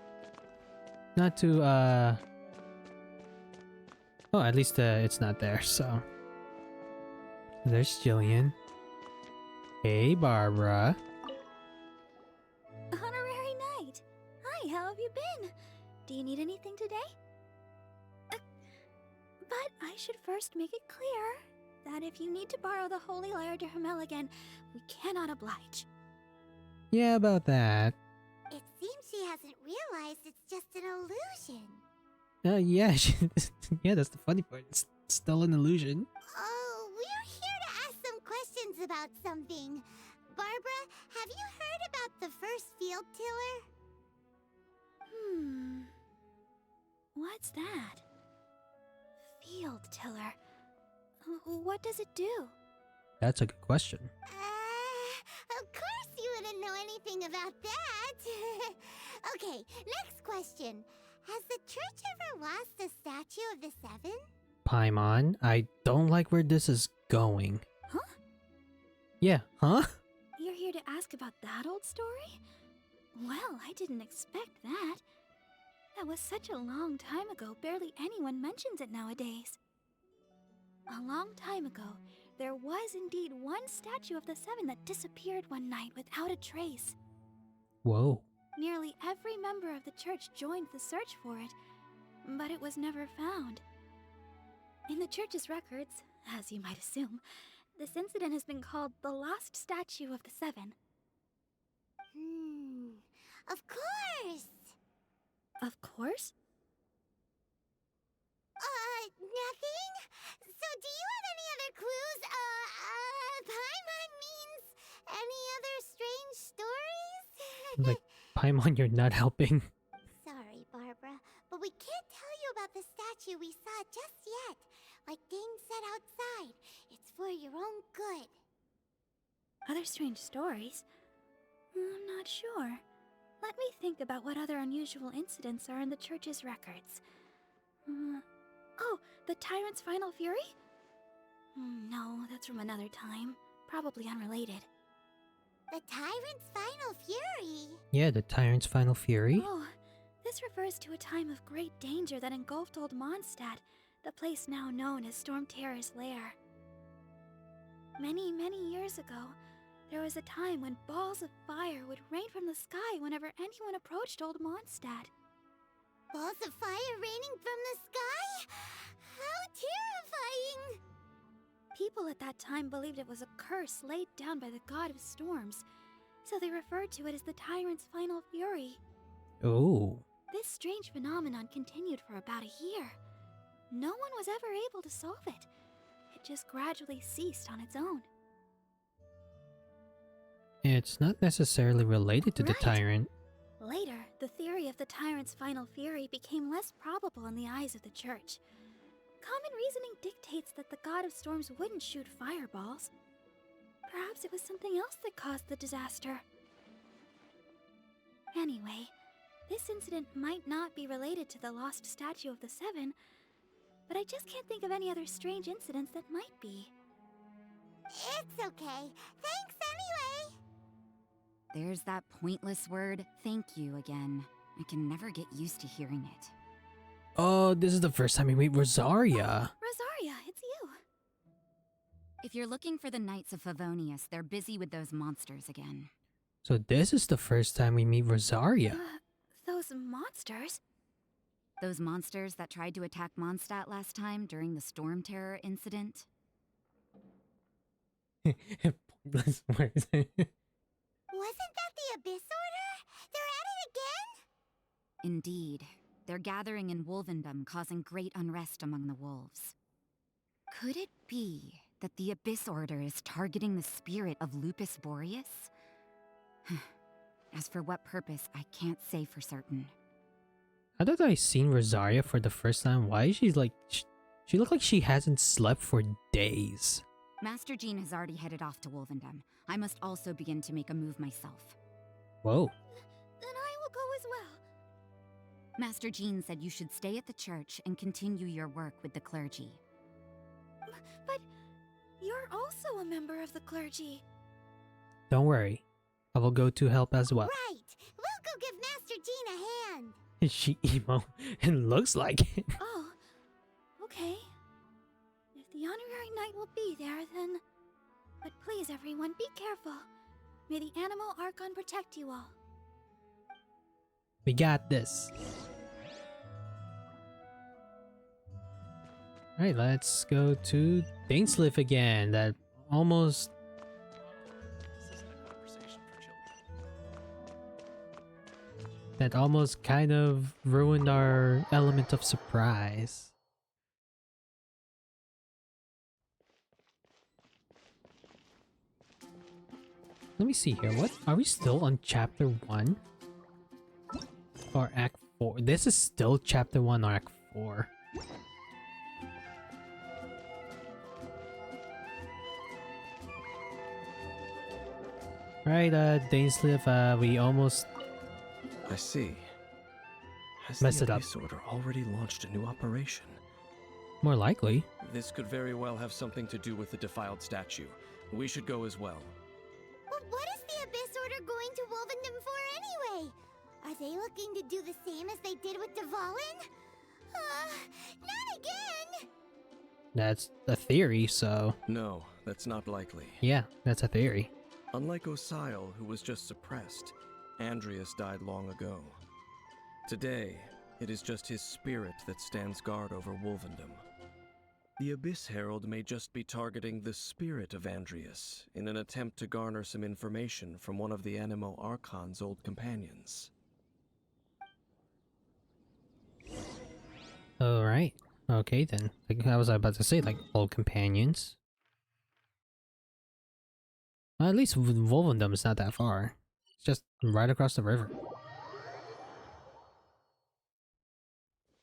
Not to, Oh, at least it's not there, so... There's Jillian. Hey, Barbara. Honorary Knight! Hi, how have you been? Do you need anything today? But I should first make it clear that if you need to borrow the Holy Lyre to Hermel again, we cannot oblige. Yeah, about that. It seems she hasn't realized it's just an illusion. Yeah, yeah, that's the funny part. It's still an illusion. Oh, we're here to ask some questions about something. Barbara, have you heard about the first field tiller? What's that? Field tiller. What does it do? That's a good question. Of course you wouldn't know anything about that. Okay, next question. Has the church ever lost a statue of the Seven? Paimon, I don't like where this is going. Huh? Yeah, huh? You're here to ask about that old story? Well, I didn't expect that. That was such a long time ago, barely anyone mentions it nowadays. A long time ago, there was indeed one statue of the Seven that disappeared one night without a trace. Whoa. Nearly every member of the church joined the search for it, but it was never found. In the church's records, as you might assume, this incident has been called the Lost Statue of the Seven. Of course! Of course? Nothing? So do you have any other clues? Paimon means any other strange stories? Like, Paimon, you're not helping. Sorry, Barbara, but we can't tell you about the statue we saw just yet. Like Dane said outside, it's for your own good. Other strange stories? I'm not sure. Let me think about what other unusual incidents are in the church's records. Oh, the Tyrant's Final Fury? No, that's from another time. Probably unrelated. The Tyrant's Final Fury? Yeah, the Tyrant's Final Fury. Oh, this refers to a time of great danger that engulfed Old Mondstadt, the place now known as Storm Terror's lair. Many, many years ago, there was a time when balls of fire would rain from the sky whenever anyone approached Old Mondstadt. Balls of fire raining from the sky? How terrifying! People at that time believed it was a curse laid down by the god of storms, so they referred to it as the Tyrant's Final Fury. Oh. This strange phenomenon continued for about a year. No one was ever able to solve it. It just gradually ceased on its own. It's not necessarily related to the Right. Tyrant. Later, the theory of the Tyrant's Final Fury became less probable in the eyes of the Church. Common reasoning dictates that the god of storms wouldn't shoot fireballs. Perhaps it was something else that caused the disaster. Anyway, this incident might not be related to the lost statue of the Seven, but I just can't think of any other strange incidents that might be. It's okay. Thanks anyway. There's that pointless word, thank you, again. I can never get used to hearing it. Oh, this is the first time we meet Rosaria. Rosaria, it's you. If you're looking for the Knights of Favonius, they're busy with those monsters again. So this is the first time we meet Rosaria. Those monsters? Those monsters that tried to attack Mondstadt last time during the Storm Terror incident? Pointless words. Wasn't that the Abyss Order? They're at it again? Indeed. They're gathering in Wolvendom, causing great unrest among the wolves. Could it be that the Abyss Order is targeting the spirit of Lupus Boreas? As for what purpose, I can't say for certain. How did I seen Rosaria for the first time? Why is she like... She looked like she hasn't slept for days. Master Jean has already headed off to Wolvendom. I must also begin to make a move myself. Whoa. Then I will go as well. Master Jean said you should stay at the church and continue your work with the clergy. But you're also a member of the clergy. Don't worry. I will go to help as well. Right. We'll go give Master Jean a hand. Is she emo? It looks like it. Oh, okay. If the honorary knight will be there, then... But please, everyone, be careful. May the Animal Archon protect you all. We got this. Alright, let's go to Dainsleif again. That almost... This isn't a conversation for children. That almost kind of ruined our element of surprise. Let me see here. What are we still on chapter 1? Or act 4? This is still chapter 1 or act 4. Right, Dainsleif, we almost I see. Has messed the it up. Abyss Order already launched a new operation? More likely. This could very well have something to do with the defiled statue. We should go as well. But what is the Abyss Order going to Wolvendom for anyway? Are they looking to do the same as they did with Dvalin? Not again! That's a theory, so... No, that's not likely. Yeah, that's a theory. Unlike Osile, who was just suppressed, Andreas died long ago. Today, it is just his spirit that stands guard over Wolvendom. The Abyss Herald may just be targeting the spirit of Andreas in an attempt to garner some information from one of the Animo Archon's old companions. Alright. Okay then. Like, I was about to say, like, old companions. Well, at least Wolvendom is not that far. It's just right across the river.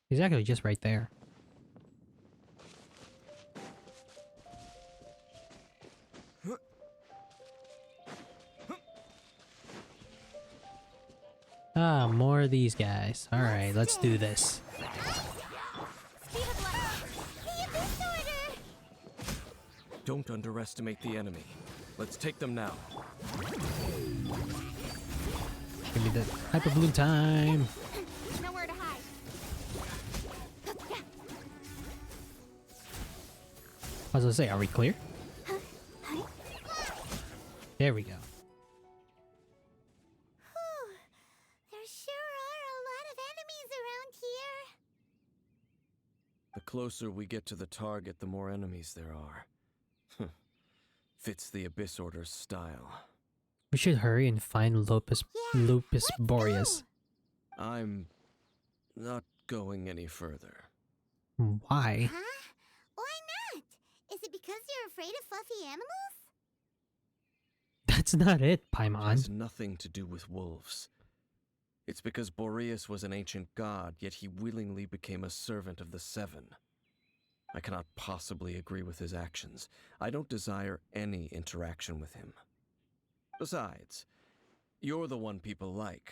He's actually just right there. Ah, more of these guys. Alright, let's do this. Don't underestimate the enemy. Let's take them now. Give me the hyper bloom time. Nowhere to hide. I was gonna say, are we clear? There we go. Whew. There sure are a lot of enemies around here. The closer we get to the target, the more enemies there are. Fits the Abyss Order's style. We should hurry and find Lupus Boreas. I'm not going any further. Why? Huh? Why not? Is it because you're afraid of fluffy animals? That's not it, It Paimon. has nothing to do with wolves. It's because Boreas was an ancient god, yet he willingly became a servant of the Seven. I cannot possibly agree with his actions. I don't desire any interaction with him. Besides, you're the one people like.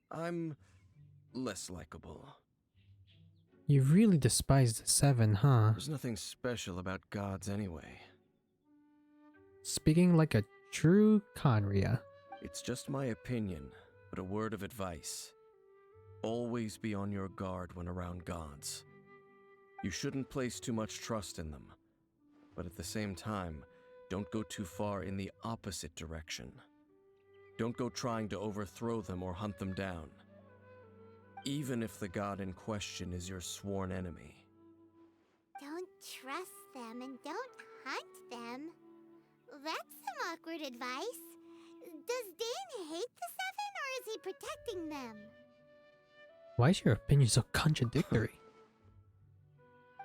I'm less likable. You really despise the Seven, huh? There's nothing special about gods anyway. Speaking like a true Conria. It's just my opinion, but a word of advice. Always be on your guard when around gods. You shouldn't place too much trust in them, but at the same time, don't go too far in the opposite direction. Don't go trying to overthrow them or hunt them down, even if the god in question is your sworn enemy. Don't trust them and don't hunt them. That's some awkward advice. Does Dane hate the Seven or is he protecting them? Why is your opinion so contradictory?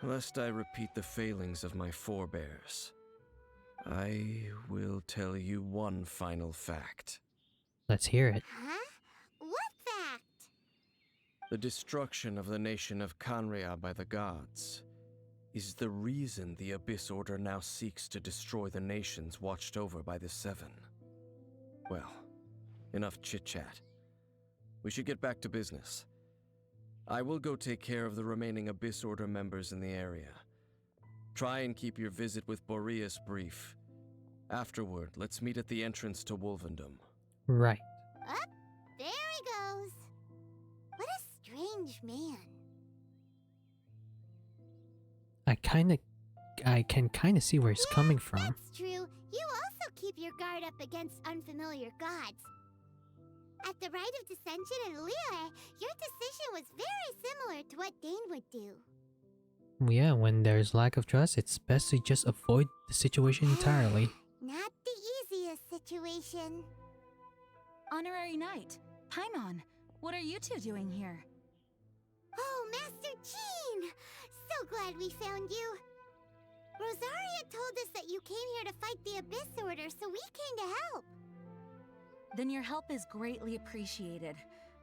Lest I repeat the failings of my forebears, I will tell you one final fact. Let's hear it. Huh? What fact? The destruction of the nation of Conria by the gods is the reason the Abyss Order now seeks to destroy the nations watched over by the Seven. Well, enough chit-chat. We should get back to business. I will go take care of the remaining Abyss Order members in the area. Try and keep your visit with Boreas brief. Afterward, let's meet at the entrance to Wolvendom. Right. Up, there he goes. What a strange man. I can kinda see where he's coming from. That's true. You also keep your guard up against unfamiliar gods. At the Rite of Dissension in Liyue, your decision was very similar to what Dane would do. Yeah, when there's lack of trust, it's best to just avoid the situation entirely. Not the easiest situation. Honorary Knight, Paimon, what are you two doing here? Oh, Master Jean! So glad we found you. Rosaria told us that you came here to fight the Abyss Order, so we came to help. Then your help is greatly appreciated.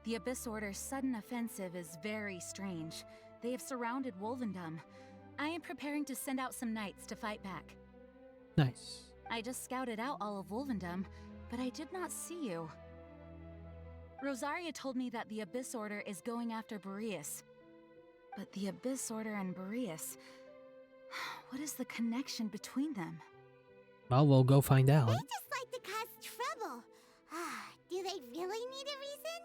The Abyss Order's sudden offensive is very strange. They have surrounded Wolvendom. I am preparing to send out some knights to fight back. Nice. I just scouted out all of Wolvendom, but I did not see you. Rosaria told me that the Abyss Order is going after Boreas. But the Abyss Order and Boreas... What is the connection between them? Well, we'll go find out. They just like to cause trouble. Do they really need a reason?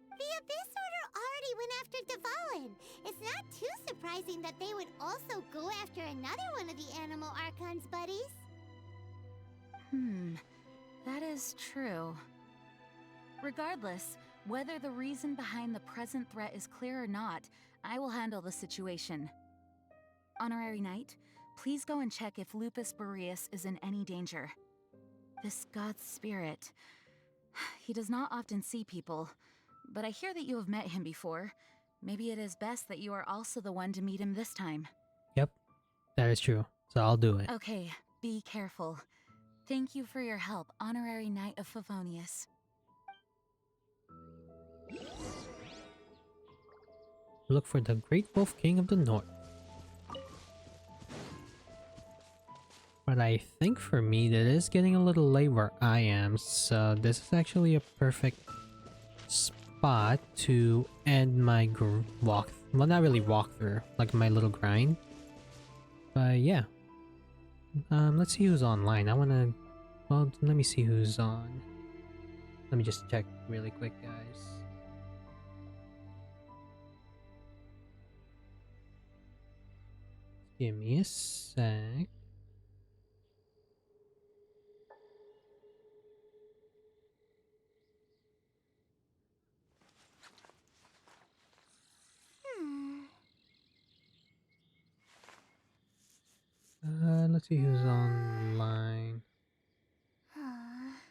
The Abyss Order already went after Dvalin. It's not too surprising that they would also go after another one of the Animal Archon's buddies. That is true. Regardless, whether the reason behind the present threat is clear or not, I will handle the situation. Honorary Knight, please go and check if Lupus Boreas is in any danger. This god's spirit... He does not often see people, but I hear that you have met him before. Maybe it is best that you are also the one to meet him this time. Yep, that is true. So I'll do it. Okay, be careful. Thank you for your help, Honorary Knight of Favonius. Look for the Great Wolf King of the North. But I think for me that is getting a little late where I am, so this is actually a perfect spot to end my walk. Well, not really walkthrough, like my little grind. But yeah. Let's see who's online. I wanna. Well, let me see who's on. Let me just check really quick, guys. Give me a sec. Let's see who's online.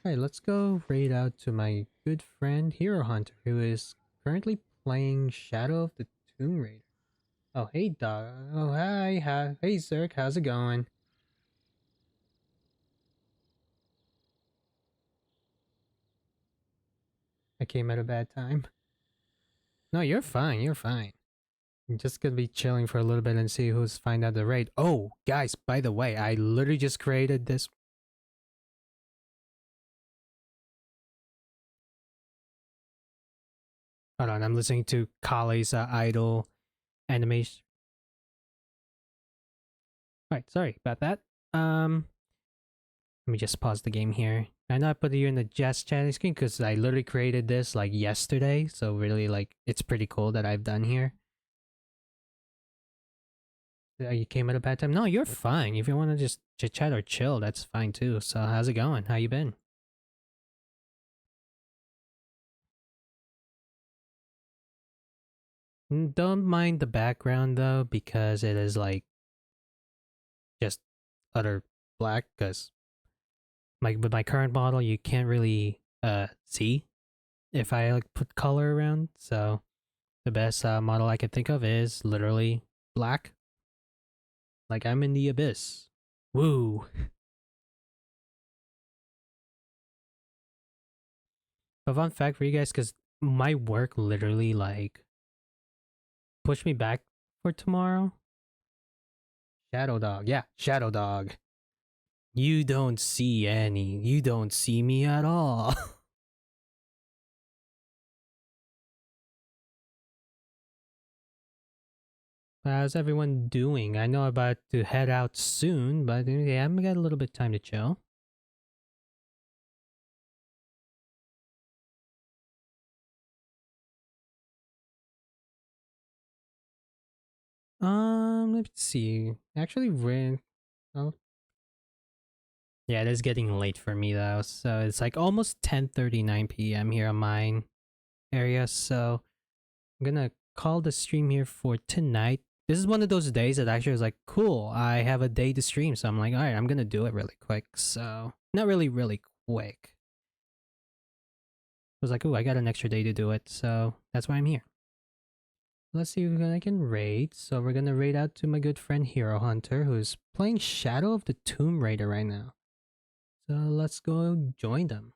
Alright, let's go raid out to my good friend Hero Hunter, who is currently playing Shadow of the Tomb Raider. Oh, hey, dog. Oh, hi. Hey, Zerk. How's it going? I came at a bad time. No, you're fine. You're fine. I'm just gonna be chilling for a little bit and see who's find out the raid. Oh, guys, by the way, I literally just created this. Hold on, I'm listening to Kale's idol animation. Alright, sorry about that. Let me just pause the game here. I know I put you in the just chatting screen because I literally created this like yesterday, so really like it's pretty cool that I've done here. You came at a bad time? No, you're fine. If you want to just chit chat or chill, that's fine too. So how's it going? How you been? Don't mind the background though, because it is like just utter black. Because with my current model, you can't really see if I like put color around. So the best model I can think of is literally black. Like I'm in the abyss. Woo. A fun fact for you guys, because my work literally like pushed me back for tomorrow. Shadow Dog. Yeah, Shadow Dog. You don't see me at all. How's everyone doing? I know I'm about to head out soon, but yeah, I've got a little bit of time to chill. Let's see. Actually, oh, yeah, it is getting late for me though. So it's like almost 10:39 p.m. here on mine area. So I'm gonna call the stream here for tonight. This is one of those days that actually was like, cool, I have a day to stream. So I'm like, all right, I'm gonna do it really quick. So not really quick. I was like, ooh, I got an extra day to do it. So that's why I'm here. Let's see if I can raid. So we're gonna raid out to my good friend Hero Hunter, who's playing Shadow of the Tomb Raider right now. So let's go join them.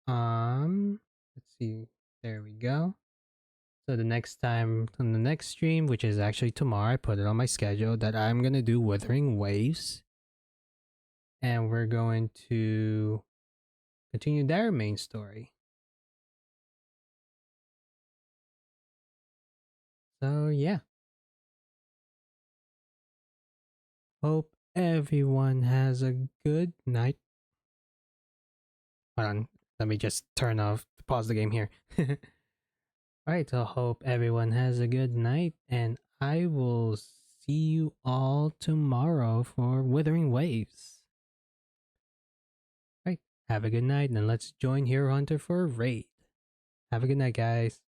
Let's see. There we go. So the next time on the next stream, which is actually tomorrow, I put it on my schedule that I'm gonna do Wuthering Waves. And we're going to continue their main story. So yeah. Hope everyone has a good night. Hold on. Let me just pause the game here. Alright, so hope everyone has a good night, and I will see you all tomorrow for Withering Waves. Alright, have a good night, and let's join Hero Hunter for a raid. Have a good night, guys.